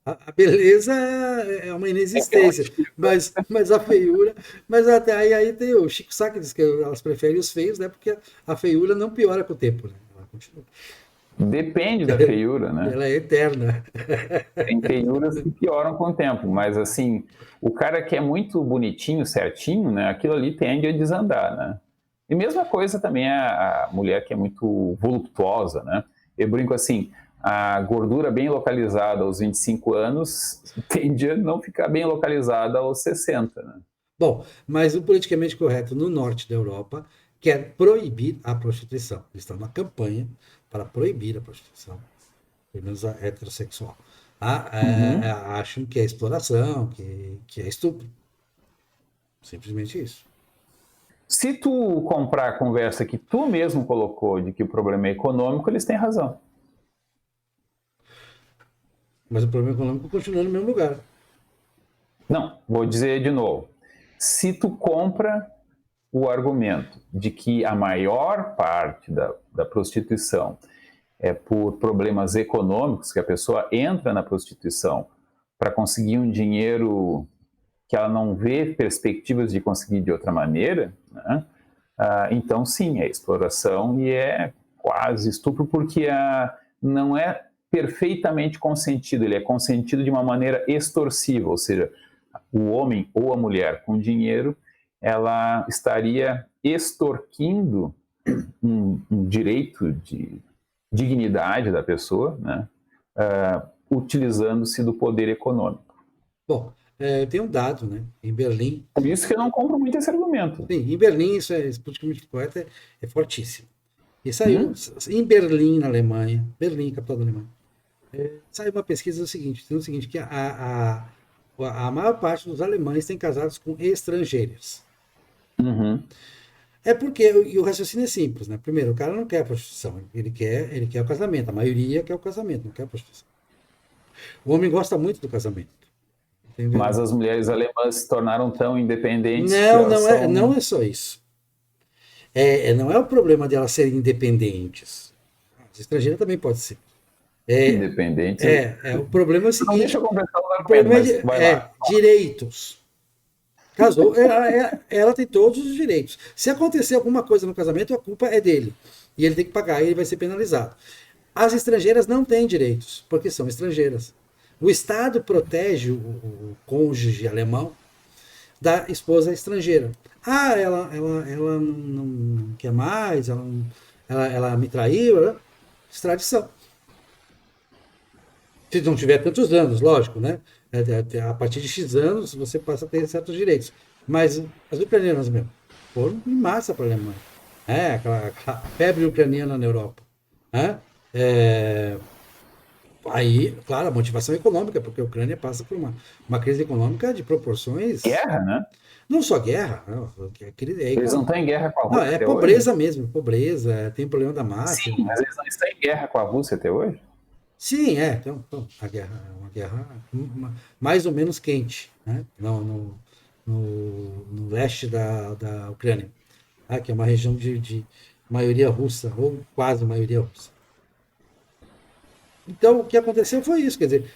a beleza é uma inexistência, mas a feiura... Mas até aí tem o Chico Sá que diz que elas preferem os feios, né? Porque a feiura não piora com o tempo, né? Ela continua. Depende da feiura, né? Ela é eterna. Tem feiuras que pioram com o tempo, mas assim, o cara que é muito bonitinho, certinho, né? Aquilo ali tende a desandar, né? E mesma coisa também a mulher que é muito voluptuosa, né? Eu brinco assim, a gordura bem localizada aos 25 anos tende a não ficar bem localizada aos 60, né? Bom, mas o politicamente correto no norte da Europa quer proibir a prostituição. Eles estão numa campanha para proibir a prostituição, pelo menos a heterossexual. Acham que é exploração, que é estupro. Simplesmente isso. Se tu comprar a conversa que tu mesmo colocou de que o problema é econômico, eles têm razão. Mas o problema econômico continua no mesmo lugar. Não, vou dizer de novo. Se tu compra o argumento de que a maior parte da prostituição é por problemas econômicos, que a pessoa entra na prostituição para conseguir um dinheiro que ela não vê perspectivas de conseguir de outra maneira, né? Então sim, é exploração e é quase estupro, porque não é perfeitamente consentido, ele é consentido de uma maneira extorsiva, ou seja, o homem ou a mulher com dinheiro, ela estaria extorquindo um direito de dignidade da pessoa, né? Utilizando-se do poder econômico. Bom, tem um dado, né? Em Berlim... Por isso que eu não compro muito esse argumento. Sim, em Berlim, isso politicamente correto, é fortíssimo. E saiu em Berlim, na Alemanha, Berlim, capital da Alemanha, saiu uma pesquisa dizendo o seguinte, que a maior parte dos alemães tem casados com estrangeiras. É porque o raciocínio é simples, né? Primeiro, o cara não quer a prostituição, ele quer o casamento. A maioria quer o casamento, não quer a prostituição. O homem gosta muito do casamento. Entendeu? Mas as mulheres alemãs se tornaram tão independentes. Não é só isso. Não é o problema de elas serem independentes. As estrangeiras também pode ser. Independentes. O problema é o seguinte. Não deixa eu completar o problema é direitos. Casou, ela tem todos os direitos. Se acontecer alguma coisa no casamento, a culpa é dele. E ele tem que pagar, e ele vai ser penalizado. As estrangeiras não têm direitos, porque são estrangeiras. O Estado protege o cônjuge alemão da esposa estrangeira. Ela não quer mais, ela me traiu, extradição. Se não tiver tantos anos, lógico, né? A partir de X anos você passa a ter certos direitos. Mas as ucranianas mesmo foram em massa para a Alemanha. Aquela febre ucraniana na Europa. Aí, claro, a motivação econômica, porque a Ucrânia passa por uma crise econômica de proporções, Guerra, né? não só guerra, não, Eles não estão em guerra com a não, Rússia é até hoje? pobreza mesmo, pobreza, tem problema da máfia. Sim, mas eles não estão em guerra com a Rússia até hoje? Sim, então, a guerra é uma guerra mais ou menos quente, né? No leste da Ucrânia, tá? Que é uma região de maioria russa, ou quase maioria russa. Então, o que aconteceu foi isso, quer dizer,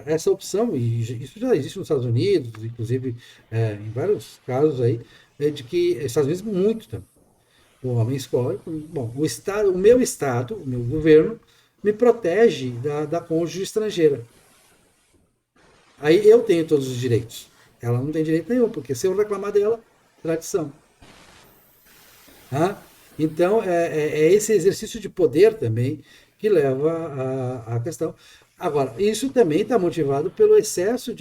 essa opção, e isso já existe nos Estados Unidos, inclusive em vários casos aí, é de que, Estados Unidos muito também, o homem escolhe, bom, o meu governo, me protege da cônjuge estrangeira. Aí eu tenho todos os direitos. Ela não tem direito nenhum, porque se eu reclamar dela, tradição. Tá? Então, é esse exercício de poder também que leva à questão. Agora, isso também está motivado pelo excesso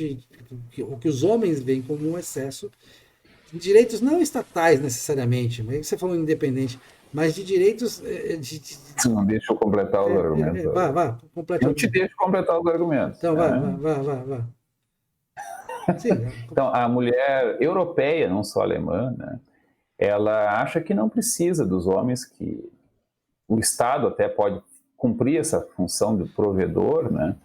o que os homens veem como um excesso de direitos não estatais necessariamente, mas você falou independente, mas de direitos Tu não deixa eu completar os argumentos. vá, complete o Eu te argumento. deixo completar os argumentos. Então, Né? vá. Sim, Então, a mulher europeia, não só alemã, né, ela acha que não precisa dos homens, que o Estado até pode cumprir essa função de provedor, né,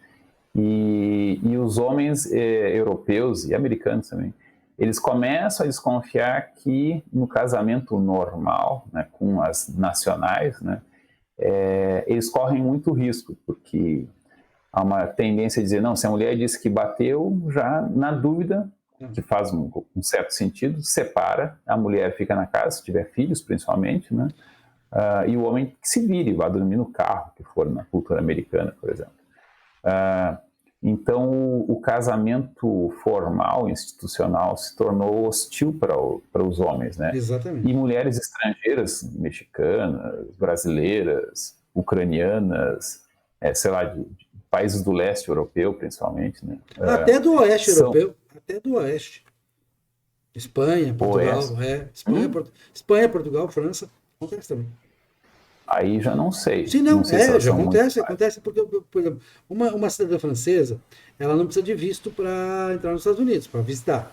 e os homens europeus e americanos também, eles começam a desconfiar que no casamento normal, né, com as nacionais, né, eles correm muito risco, porque há uma tendência a dizer, não, se a mulher disse que bateu, já na dúvida, que faz um certo sentido, separa, a mulher fica na casa, se tiver filhos principalmente, né? E o homem que se vire, vá dormir no carro, que for na cultura americana, por exemplo. Então, o casamento formal, institucional, se tornou hostil para os homens, né? exatamente. E mulheres estrangeiras, mexicanas, brasileiras, ucranianas, sei lá, de países do leste europeu, principalmente, né? Até do oeste São europeu, até do oeste. Espanha, Portugal, oeste. Espanha, Portugal, França, acontece também. Aí já não sei. Sim, Não não, sei se elas já são muito. acontece porque, por exemplo, uma cidadã francesa, ela não precisa de visto para entrar nos Estados Unidos, para visitar,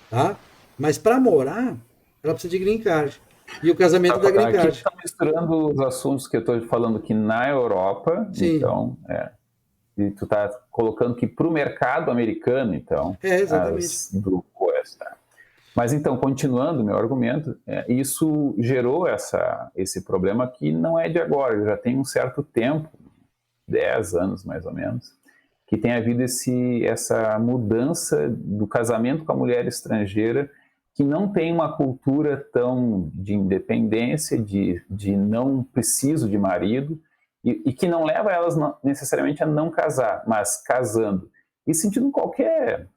tá? Mas para morar, ela precisa de green card. E o casamento da green Aqui card. estão misturando os assuntos que eu estou falando aqui na Europa, Sim, então, e tu está colocando que para o mercado americano, então, exatamente. as do Oeste. Tá? Mas então, continuando meu argumento, isso gerou esse problema que não é de agora, já tem um certo tempo, 10 anos mais ou menos, que tem havido essa mudança do casamento com a mulher estrangeira, que não tem uma cultura tão de independência, de não preciso de marido, e que não leva elas necessariamente a não casar, mas casando. E sentindo qualquer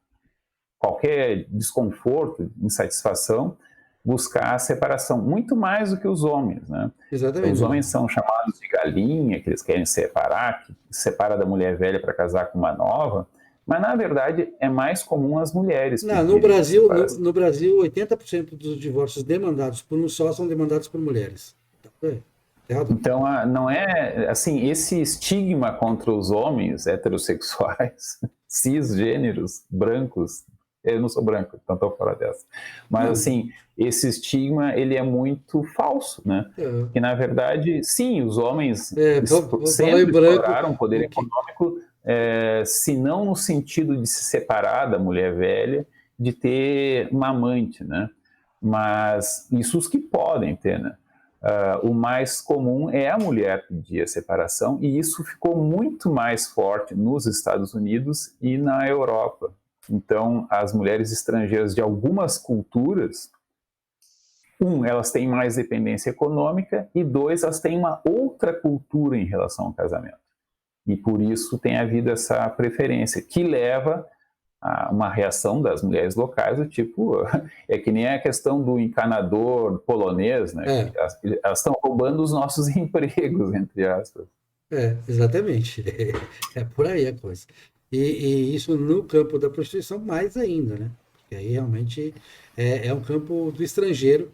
desconforto, insatisfação, buscar a separação, muito mais do que os homens, né? Os Exatamente. homens são chamados de galinha, que eles querem separar, que separa da mulher velha para casar com uma nova, mas na verdade é mais comum as mulheres Não, no pedirem Brasil, separação. no Brasil, 80% dos divórcios demandados por um só são demandados por mulheres. Errado? Então, não é assim, esse estigma contra os homens heterossexuais, cisgêneros, brancos, eu não sou branco, então estou fora dessa. Mas, assim, esse estigma, ele é muito falso, né? Que, na verdade, sim, os homens sempre exploraram o poder econômico, se não no sentido de se separar da mulher velha, de ter uma amante, né? Mas isso os que podem ter, né? O mais comum é a mulher pedir a separação, e isso ficou muito mais forte nos Estados Unidos e na Europa. Então, as mulheres estrangeiras de algumas culturas, elas têm mais dependência econômica, e dois, elas têm uma outra cultura em relação ao casamento. E por isso tem havido essa preferência, que leva a uma reação das mulheres locais, do tipo, é que nem a questão do encanador polonês, né? Elas estão roubando os nossos empregos, entre aspas. Exatamente. É por aí a coisa. E isso no campo da prostituição mais ainda, né? Porque aí realmente é um campo do estrangeiro.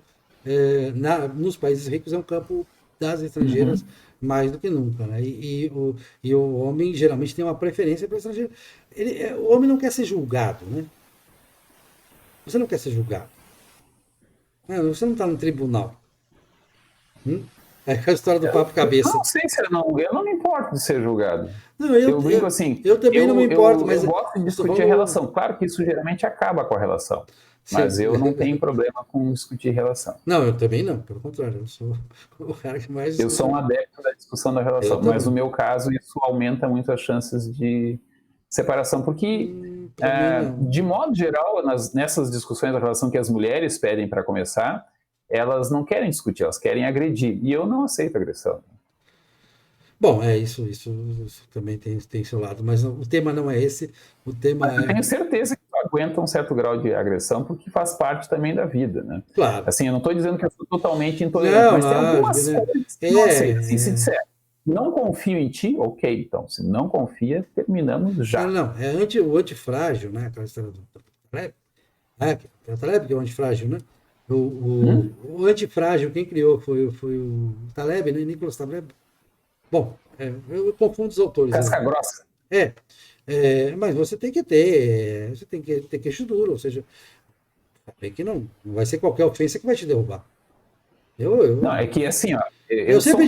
Nos países ricos é um campo das estrangeiras mais do que nunca, né? E o homem geralmente tem uma preferência para estrangeiro. O homem não quer ser julgado, né? Você não quer ser julgado. Você não está no tribunal. É a história do papo Eu cabeça. não sei se eu não me importo de ser julgado. Não, Eu brinco assim, eu também não me importo, eu gosto de discutir a relação. Claro que isso geralmente acaba com a relação, mas Sim. eu não tenho problema com discutir relação. Não, eu também não, pelo contrário, eu sou o cara que mais Eu discute. sou um adepto da discussão da relação, mas no meu caso isso aumenta muito as chances de separação, porque Pra mim, não. de modo geral, nessas discussões da relação que as mulheres pedem para começar, elas não querem discutir, elas querem agredir, e eu não aceito agressão. Bom, isso também tem seu lado, mas o tema não é esse. O tema Mas eu tenho certeza que tu aguenta um certo grau de agressão, porque faz parte também da vida, né? Claro. Assim, eu não estou dizendo que eu sou totalmente intolerante, mas tem algumas coisas que não aceito. Assim, se disser, não confio em ti, ok, então. Se não confia, terminamos já. Não, o antifrágil, né? Aquela história do Taleb. É o Taleb que é o antifrágil, né? O antifrágil, quem criou foi o Taleb, né? Nicolas Taleb. Bom, eu confundo os autores. Casca grossa. Mas você tem que ter queixo duro, ou seja, que não vai ser qualquer ofensa que vai te derrubar. Não, é que assim, ó, eu sempre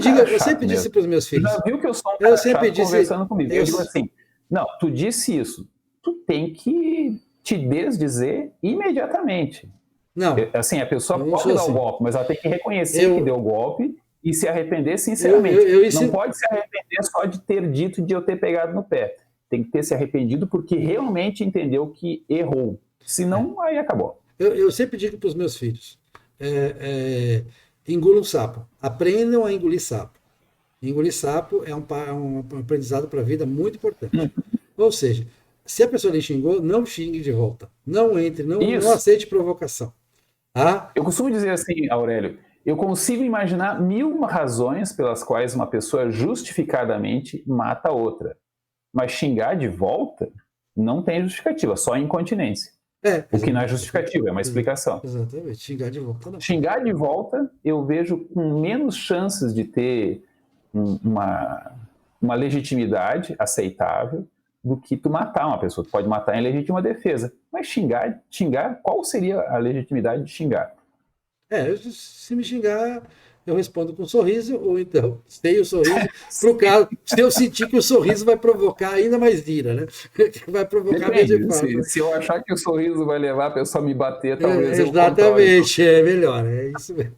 disse para os meus filhos. Já viu que eu sou um cara chato conversando comigo. Eu digo assim, não, tu disse isso, tu tem que te desdizer imediatamente. Não. Assim, a pessoa pode dar o golpe, mas ela tem que reconhecer que deu o golpe e se arrepender sinceramente. Não pode se arrepender só de ter dito de eu ter pegado no pé. Tem que ter se arrependido porque realmente entendeu que errou. Senão, aí acabou. Eu sempre digo para os meus filhos, engulam sapo. Aprendam a engolir sapo. Engolir sapo é um aprendizado para a vida muito importante. Ou seja, se a pessoa lhe xingou, não xingue de volta. Não entre, não aceite provocação. Eu costumo dizer assim, Aurélio, eu consigo imaginar 1000 razões pelas quais uma pessoa justificadamente mata a outra. Mas xingar de volta não tem justificativa, só incontinência. O que não é justificativa, é uma explicação. Exatamente, xingar de volta não. Xingar de volta eu vejo com menos chances de ter uma legitimidade aceitável do que tu matar uma pessoa. Tu pode matar em legítima defesa. Mas xingar, qual seria a legitimidade de xingar? Se me xingar, eu respondo com um sorriso, ou então, sem o sorriso, pro caso, se eu sentir que o sorriso vai provocar ainda mais ira, né? Vai provocar mais de fato. Se eu achar que o sorriso vai levar a pessoa a me bater, talvez eu exatamente, é melhor, é isso mesmo.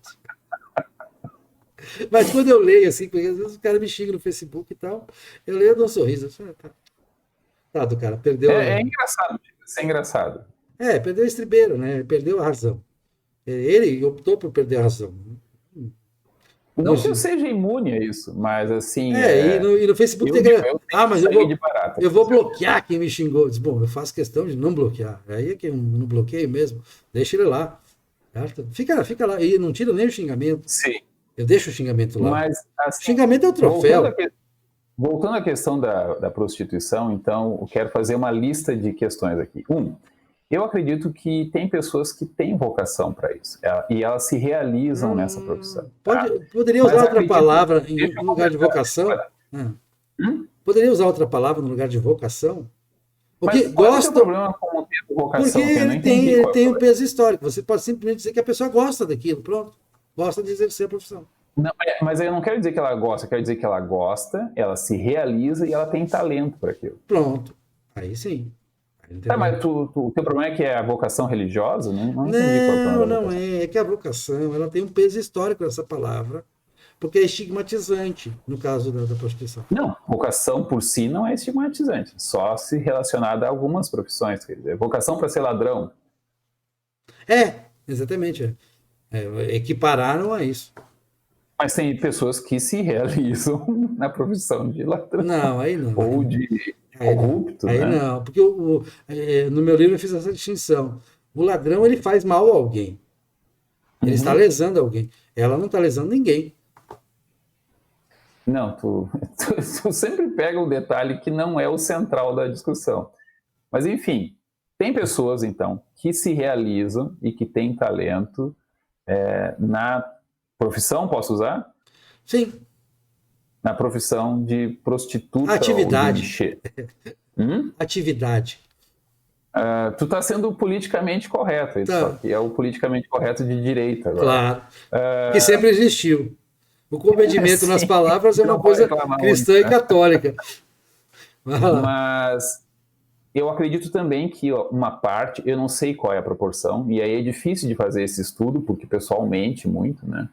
Mas quando eu leio, assim, porque às vezes o cara me xinga no Facebook e tal, eu leio e dou um sorriso. Do cara, perdeu. É engraçado, isso é engraçado. Perdeu o estribeiro, né? Perdeu a razão. Ele optou por perder a razão. Não que eu seja imune a isso, mas assim. E no Facebook tem aquela. Mas eu vou bloquear quem me xingou. Diz, bom, eu faço questão de não bloquear. Aí é que eu não bloqueio mesmo. Deixa ele lá. Fica lá. E não tira nem o xingamento. Sim. Eu deixo o xingamento lá. Mas, assim, xingamento é o troféu. Voltando à questão da prostituição, então, eu quero fazer uma lista de questões aqui. Eu acredito que tem pessoas que têm vocação para isso, e elas se realizam nessa profissão. Poderia usar outra palavra no lugar de vocação? Poderia usar outra palavra no lugar de vocação? Porque qual é o problema com o termo vocação? Porque ele tem um peso histórico. Você pode simplesmente dizer que a pessoa gosta daquilo, pronto. Gosta de exercer a profissão. Não, mas eu não quero dizer que ela gosta, eu quero dizer que ela gosta, ela se realiza e ela tem talento para aquilo. Pronto. Aí sim. Mas o teu problema é que é a vocação religiosa? Não é que a vocação ela tem um peso histórico nessa palavra, porque é estigmatizante no caso da prostituição. Não, vocação por si não é estigmatizante, só se relacionada a algumas profissões. Quer dizer, vocação para ser ladrão. Exatamente. Equipararam a isso. Mas tem pessoas que se realizam na profissão de ladrão. Não, aí não. Ou de corrupto, aí né? Não, porque no meu livro eu fiz essa distinção. O ladrão, ele faz mal a alguém. Ele está lesando alguém. Ela não está lesando ninguém. Não, tu sempre pega um detalhe que não é o central da discussão. Mas, enfim, tem pessoas, então, que se realizam e que têm talento na profissão, posso usar? Sim. Na profissão de prostituta Atividade. ou de bichê. Atividade. Tu está sendo politicamente correto, Tá. só que é o politicamente correto de direita agora. Claro. Que sempre existiu. O comedimento nas palavras é uma não pode coisa reclamar cristã muito, e católica. Vai lá. Mas eu acredito também que uma parte, eu não sei qual é a proporção, e aí é difícil de fazer esse estudo, porque o pessoal mente muito, né?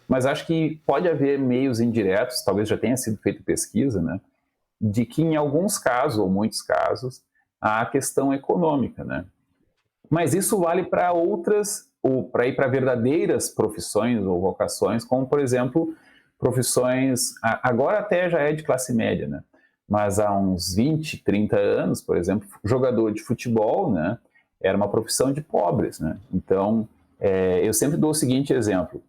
Mas acho que pode haver meios indiretos, talvez já tenha sido feita pesquisa, né? De que em alguns casos, ou muitos casos, há a questão econômica, né? Mas isso vale para outras, ou para ir para verdadeiras profissões ou vocações, como, por exemplo, profissões, agora até já é de classe média, né? Mas há uns 20, 30 anos, por exemplo, jogador de futebol, né? Era uma profissão de pobres, né? Então, eu sempre dou o seguinte exemplo.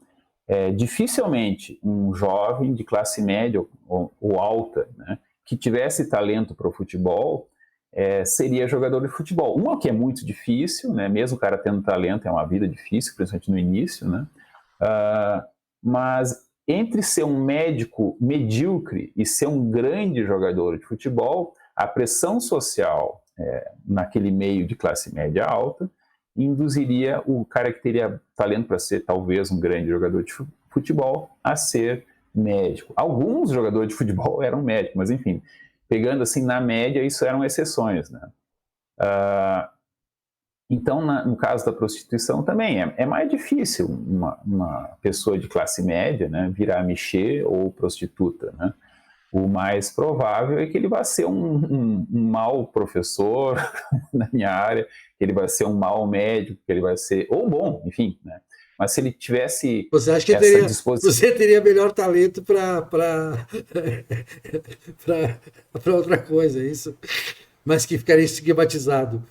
Dificilmente um jovem de classe média ou alta, né, que tivesse talento para o futebol, seria jogador de futebol. Uma que é muito difícil, né, mesmo o cara tendo talento, é uma vida difícil, principalmente no início, né, mas entre ser um médico medíocre e ser um grande jogador de futebol, a pressão social naquele meio de classe média alta induziria o cara que teria talento para ser talvez um grande jogador de futebol a ser médico. Alguns jogadores de futebol eram médicos, mas enfim, pegando assim na média, isso eram exceções, né? Então, no caso da prostituição também é mais difícil uma pessoa de classe média, né, virar michê ou prostituta, né? O mais provável é que ele vá ser um mau professor na minha área, que ele vai ser um mau médico, que ele vai ser, ou bom, enfim, né? Mas se ele tivesse Você acha que essa disposição... você teria melhor talento para outra coisa, isso? Mas que ficaria estigmatizado.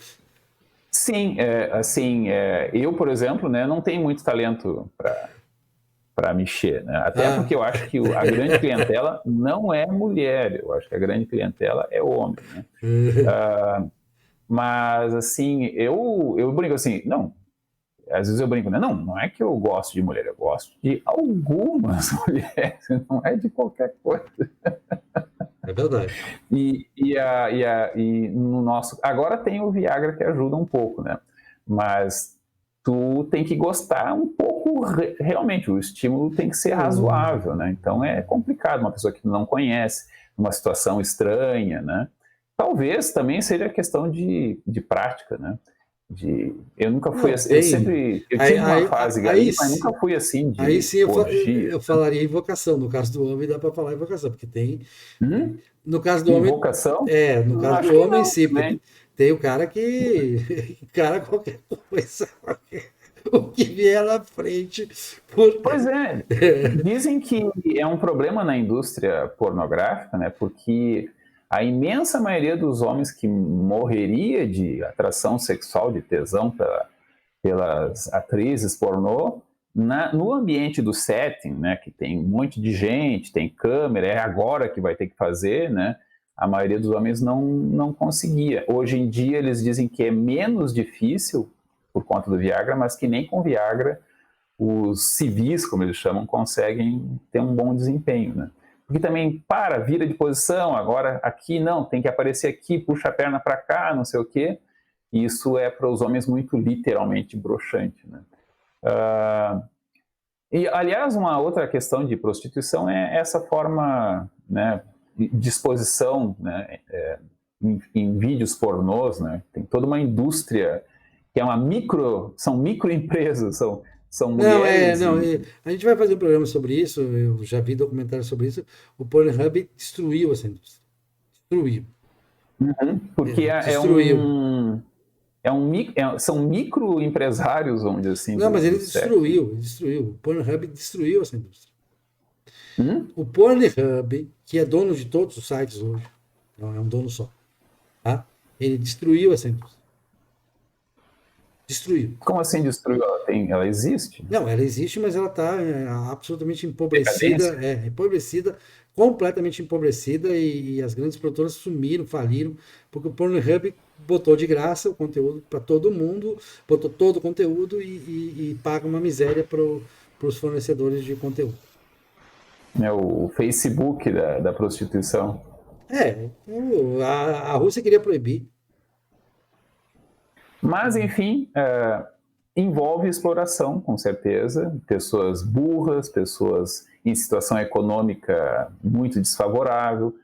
Sim, assim, eu, por exemplo, né, não tenho muito talento para mexer, né? Até porque eu acho que a grande clientela não é mulher, eu acho que a grande clientela é homem, né? Mas, assim, eu brinco assim, não, às vezes eu brinco, né? Não é que eu gosto de mulher, eu gosto de algumas mulheres, não é de qualquer coisa. É verdade. E no nosso... Agora tem o Viagra que ajuda um pouco, né? Mas tu tem que gostar um pouco, realmente, o estímulo tem que ser razoável, né? Então é complicado, uma pessoa que não conhece, numa situação estranha, né? Talvez também seja questão de prática, né? Eu nunca fui assim, eu tive uma fase galinha, mas nunca fui assim de aí sim orgia. eu falaria invocação. No caso do homem dá para falar invocação, porque tem... No caso do Invocação? homem... no caso Acho do que homem não, sim, também. tem o cara que... cara qualquer coisa... O que vier na frente. Pois é, dizem que é um problema na indústria pornográfica, né? Porque a imensa maioria dos homens que morreria de atração sexual, de tesão pelas atrizes pornô, no ambiente do setting, né? Que tem um monte de gente, tem câmera, é agora que vai ter que fazer, né? A maioria dos homens não conseguia. Hoje em dia eles dizem que é menos difícil por conta do Viagra, mas que nem com Viagra os civis, como eles chamam, conseguem ter um bom desempenho, né? Porque também vira de posição, agora aqui não, tem que aparecer aqui, puxa a perna para cá, não sei o quê. E isso é para os homens muito literalmente broxante, né? E, aliás, uma outra questão de prostituição é essa forma, né, de exposição, né, em vídeos pornôs, né? Tem toda uma indústria que é são microempresas, são mulheres. A gente vai fazer um programa sobre isso, eu já vi documentário sobre isso. O Pornhub destruiu essa indústria. Destruiu. Porque destruiu. são microempresários, vamos dizer assim. Não, mas ele do destruiu. O Pornhub destruiu essa indústria. Hum? O Pornhub, que é dono de todos os sites hoje, não é um dono só, tá? Ele destruiu essa indústria. Destruiu. Como assim destruiu? Ela existe? Não, ela existe, mas ela está absolutamente empobrecida, completamente empobrecida, e as grandes produtoras sumiram, faliram, porque o Pornhub botou de graça o conteúdo para todo mundo, botou todo o conteúdo e paga uma miséria para os fornecedores de conteúdo. É o Facebook da prostituição. A Rússia queria proibir. Mas, enfim, envolve exploração, com certeza. Pessoas burras, pessoas em situação econômica muito desfavorável,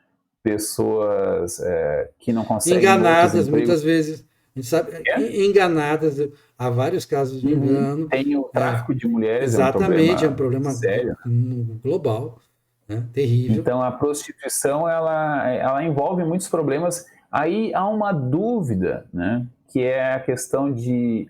pessoas que não conseguem outros Enganadas, empregos. muitas vezes. A gente sabe, É? enganadas, há vários casos de engano. Tem o tráfico de mulheres, Exatamente, é um é um problema problema sério. global, né? Terrível. Então, a prostituição, ela envolve muitos problemas. Aí há uma dúvida, né, que é a questão de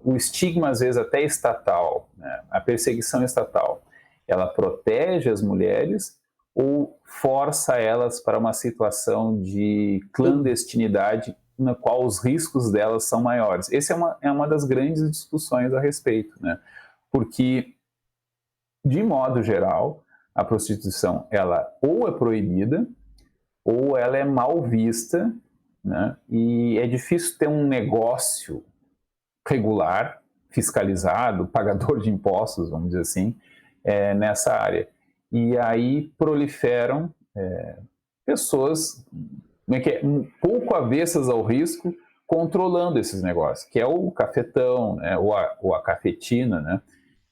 o estigma, às vezes, até estatal, né, a perseguição estatal. Ela protege as mulheres ou força elas para uma situação de clandestinidade na qual os riscos delas são maiores? Essa é uma das grandes discussões a respeito, né? Porque, de modo geral, a prostituição ela ou é proibida ou ela é mal vista, né? E é difícil ter um negócio regular, fiscalizado, pagador de impostos, vamos dizer assim, nessa área. E aí proliferam pessoas um pouco avessas ao risco, controlando esses negócios, que é o cafetão, né? ou a cafetina, né?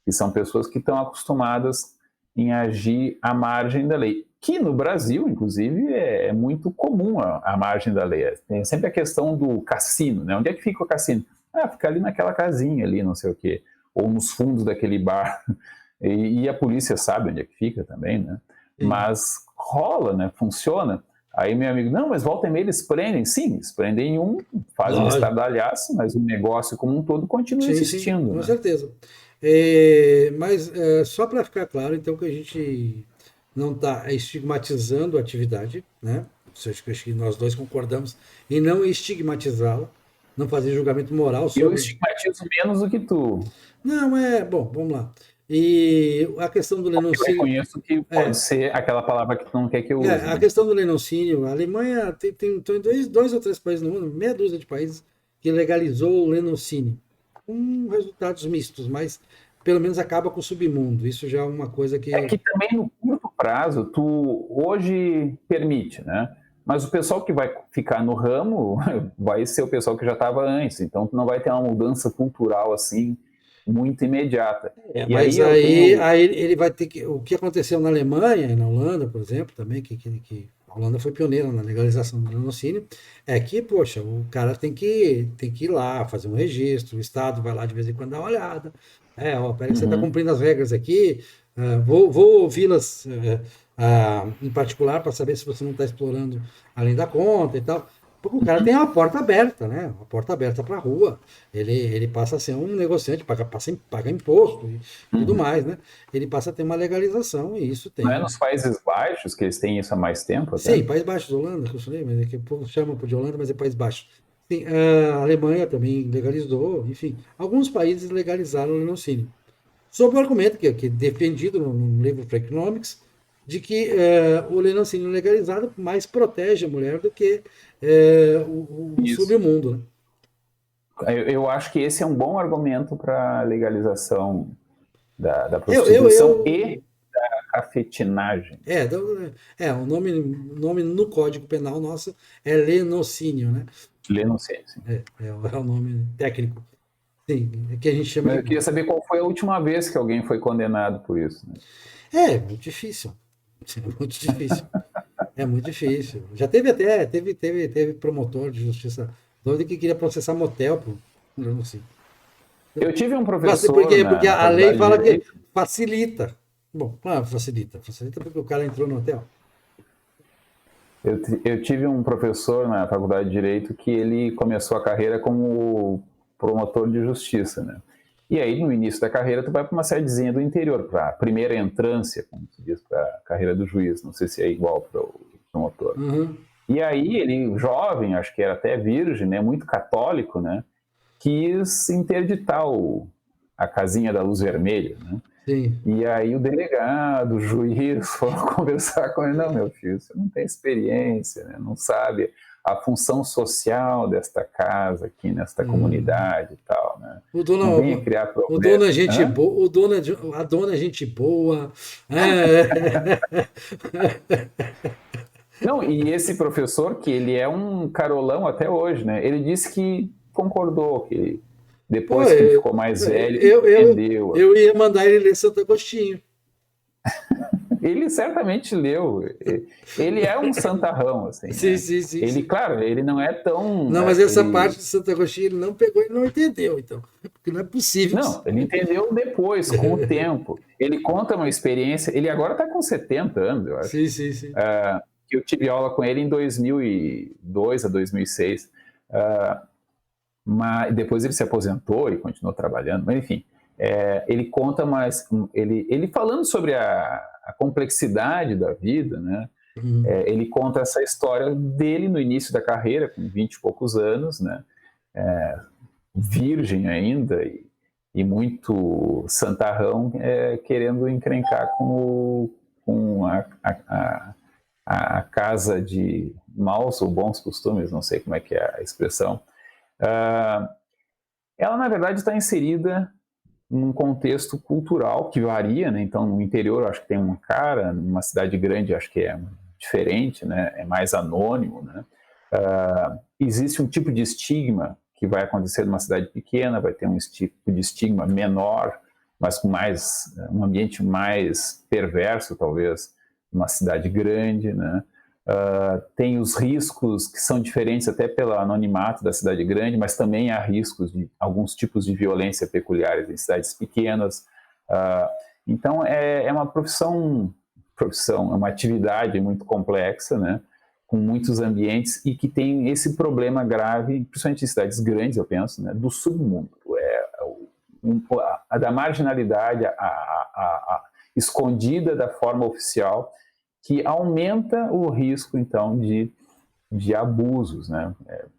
Que são pessoas que estão acostumadas em agir à margem da lei. Que no Brasil, inclusive, é muito comum a margem da lei. Tem sempre a questão do cassino, né? Onde é que fica o cassino? Fica ali naquela casinha ali, não sei o quê. Ou nos fundos daquele bar. E a polícia sabe onde é que fica também, né? Sim. Mas rola, né? Funciona. Aí meu amigo, não, mas volta e meia eles prendem. Sim, eles prendem um, fazem um estardalhaço, mas o negócio como um todo continua existindo. Sim, com né? certeza. Mas só para ficar claro, então, que a gente não está estigmatizando a atividade, né? Acho que nós dois concordamos em não estigmatizá-la, não fazer julgamento moral Eu sobre. estigmatizo menos do que tu. Não, bom, vamos lá. E a questão do Eu lenocínio. reconheço que pode ser aquela palavra que tu não quer que eu use. A questão do lenocínio, a Alemanha tem dois ou três países no mundo, meia dúzia de países, que legalizou o lenocínio, com resultados mistos, mas pelo menos acaba com o submundo. Isso já é uma coisa que. É que também no curto prazo, tu hoje permite, né? Mas o pessoal que vai ficar no ramo vai ser o pessoal que já estava antes, então tu não vai ter uma mudança cultural assim muito imediata. E Mas aí eu tenho. aí ele vai ter que. O que aconteceu na Alemanha e na Holanda, por exemplo, também, que a Holanda foi pioneira na legalização do lenocínio, é que, poxa, o cara tem que ir lá, fazer um registro, o Estado vai lá de vez em quando dar uma olhada. Peraí, você está cumprindo as regras aqui, vou ouvi-las em particular para saber se você não está explorando além da conta e tal. Porque o cara tem uma porta aberta, né? Uma porta aberta para a rua. Ele passa a ser um negociante, paga imposto e tudo mais, né? Ele passa a ter uma legalização e isso Não é tem. nos Países Baixos que eles têm isso há mais tempo até? Sim, País Baixo, Holanda, que eu falei, mas é que o povo chama de Holanda, mas é País Baixo. Sim, a Alemanha também legalizou, enfim, alguns países legalizaram o lenocínio. Sob o argumento que é defendido no livro Freakonomics, de que o lenocínio legalizado mais protege a mulher do que o Isso. submundo, né? Eu acho que esse é um bom argumento para a legalização da prostituição e da cafetinagem. O nome no Código Penal nosso é lenocínio, né? Lenocínio. É o nome técnico. Sim, que a gente chama Mas eu de. queria saber qual foi a última vez que alguém foi condenado por isso. Né? Muito difícil. É muito difícil. É muito difícil. Já teve promotor de justiça doido que queria processar motel por lenocínio. Eu tive um professor Porque na a lei faculdade de fala que Direito. facilita. Bom, facilita. Facilita porque o cara entrou no hotel. Eu tive um professor na faculdade de Direito que ele começou a carreira como promotor de justiça, né? E aí, no início da carreira, tu vai para uma cidadezinha do interior, para a primeira entrância, como se diz, para a carreira do juiz. Não sei se é igual para o promotor. Uhum. E aí, ele, jovem, acho que era até virgem, né? Muito católico, né? Quis interditar a casinha da luz vermelha, né? Sim. E aí o delegado, o juiz foram conversar com ele. Não, meu filho, você não tem experiência, né? Não sabe a função social desta casa aqui, nesta comunidade e tal, né? O dono, Não venha criar o problemas. dono é gente boa, a dona é gente boa. Não, e esse professor, que ele é um carolão até hoje, né? Ele disse que concordou, que Pô, depois que ele ficou mais velho, ele entendeu. Eu ia mandar ele ler Santo Agostinho. Ele certamente leu. Ele é um santarrão, assim. Sim, Né? sim, Ele, sim. claro, ele não é tão. Não, mas essa parte de Santo Agostinho ele não pegou e não entendeu, então. Porque não é possível. Não, ele entendeu depois, com o tempo. Ele conta uma experiência. Ele agora está com 70 anos, eu acho. Sim. Que eu tive aula com ele em 2002 a 2006. Mas depois ele se aposentou e continuou trabalhando, mas enfim. Ele conta mais. Ele falando sobre a complexidade da vida, né? Ele conta essa história dele no início da carreira, com 20 e poucos anos, né? Virgem ainda e muito santarrão, querendo encrencar com a casa de maus ou bons costumes, não sei como é que é a expressão. Ela, na verdade, está inserida num contexto cultural que varia, né? Então, no interior, acho que tem uma cara, numa cidade grande, acho que é diferente, né? É mais anônimo, né? Existe um tipo de estigma que vai acontecer numa cidade pequena, vai ter um tipo de estigma menor, mas com um ambiente mais perverso, talvez, numa cidade grande, né? Tem os riscos que são diferentes até pelo anonimato da cidade grande, mas também há riscos de alguns tipos de violência peculiares em cidades pequenas. Então, é uma profissão, é uma atividade muito complexa, né? Com muitos ambientes e que tem esse problema grave, principalmente em cidades grandes, eu penso, né? Do submundo. Da marginalidade, escondida da forma oficial, que aumenta o risco, então, de abusos, né?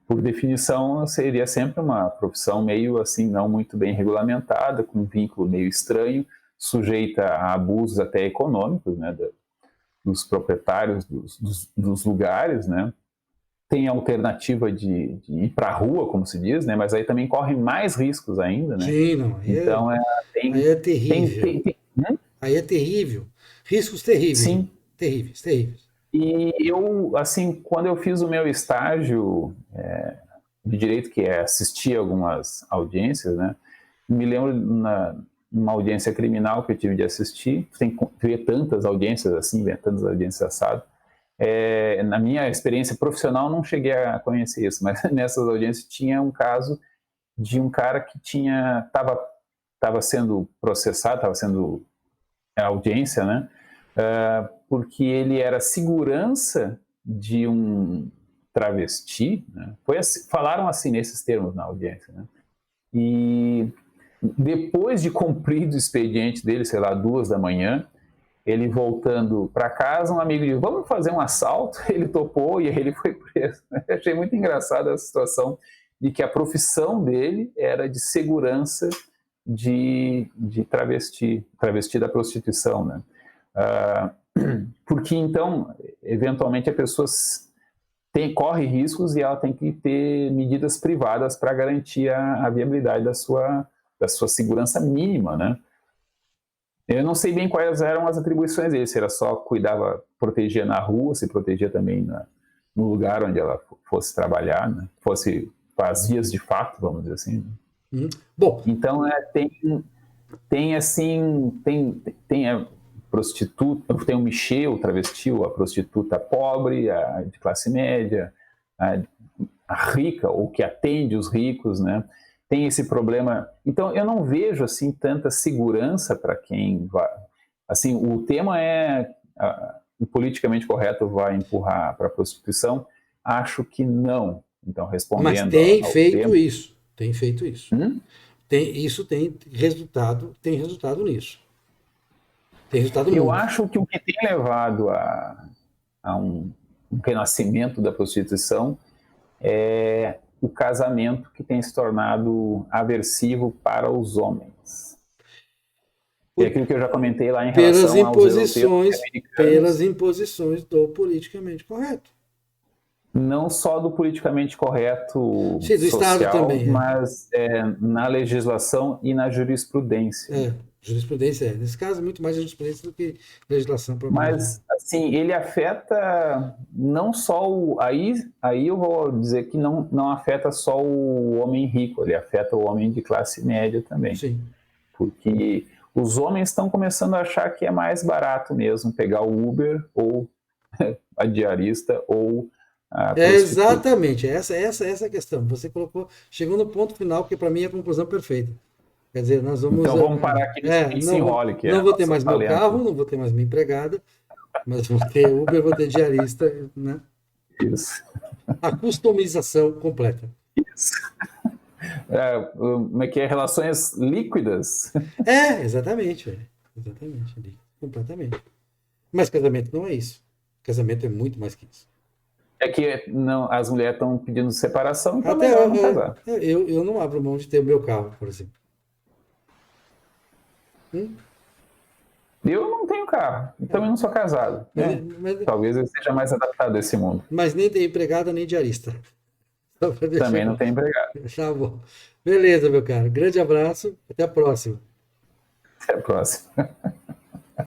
Por definição, seria sempre uma profissão meio assim, não muito bem regulamentada, com um vínculo meio estranho, sujeita a abusos até econômicos, né? Dos proprietários dos lugares, né? Tem a alternativa de ir para a rua, como se diz, né? Mas aí também corre mais riscos ainda, né? Sim, não. Então, aí é terrível. Aí é terrível. Riscos terríveis. Sim. Terríveis. E eu, assim, quando eu fiz o meu estágio de direito, que é assistir algumas audiências, né? Me lembro numa audiência criminal que eu tive de assistir, tem ver tantas audiências assim, ver tantas audiências assadas. Na minha experiência profissional não cheguei a conhecer isso, mas nessas audiências tinha um caso de um cara que estava sendo processado, estava sendo audiência, né? Porque ele era segurança de um travesti, né? Falaram assim nesses termos na audiência, né? E depois de cumprido o expediente dele, sei lá, 2 da manhã, ele voltando para casa, um amigo disse, vamos fazer um assalto? Ele topou e aí ele foi preso. Eu achei muito engraçada a situação de que a profissão dele era de segurança de travesti da prostituição, né? Porque então, eventualmente, a pessoa corre riscos e ela tem que ter medidas privadas para garantir a viabilidade da sua segurança mínima, né? Eu não sei bem quais eram as atribuições dele, se era só protegia na rua, se protegia também no lugar onde ela fosse trabalhar, né? Fosse as vias de fato, vamos dizer assim. Bom, então tem a prostituta, tem o Michê, o travesti, a prostituta pobre, a de classe média, a rica, ou que atende os ricos, né? Tem esse problema. Então, eu não vejo assim tanta segurança para quem vai. Assim, o tema o politicamente correto vai empurrar para a prostituição. Acho que não. Então, respondendo. Mas tem feito isso. Tem feito isso. Isso tem resultado nisso. Tem resultado Eu muito. acho que o que tem levado a um renascimento da prostituição é o casamento, que tem se tornado aversivo para os homens. É aquilo que eu já comentei lá em relação aos europeus e americanos. Pelas imposições do politicamente correto. Não só do politicamente correto Sim, do Estado social, também. mas na legislação e na jurisprudência. É, jurisprudência. Nesse caso, muito mais jurisprudência do que legislação propriamente dita. Mas, assim, ele afeta não só o... Aí eu vou dizer que não afeta só o homem rico, ele afeta o homem de classe média também. Sim. Porque os homens estão começando a achar que é mais barato mesmo pegar o Uber ou a diarista ou a prostituta. Exatamente, essa é a questão. Você colocou, chegou no ponto final, que para mim é a conclusão perfeita. Quer dizer, nós vamos. Então vamos parar aqui nesse enrole, que é não vou ter mais talento. meu carro, não vou ter mais minha empregada, mas vou ter Uber, vou ter diarista, né? Isso. A customização completa. Isso. Como é que é? Relações líquidas? Exatamente, velho. Exatamente, completamente. Mas casamento não é isso. Casamento é muito mais que isso. É que não, as mulheres estão pedindo separação, então Até melhor não casar. eu não abro mão de ter o meu carro, por exemplo. Eu não tenho carro, e também não sou casado. Né? Talvez eu seja mais adaptado a esse mundo. Mas nem tem empregada, nem diarista. Também não tem empregado. Tá bom. Beleza, meu caro. Grande abraço. Até a próxima. Até a próxima.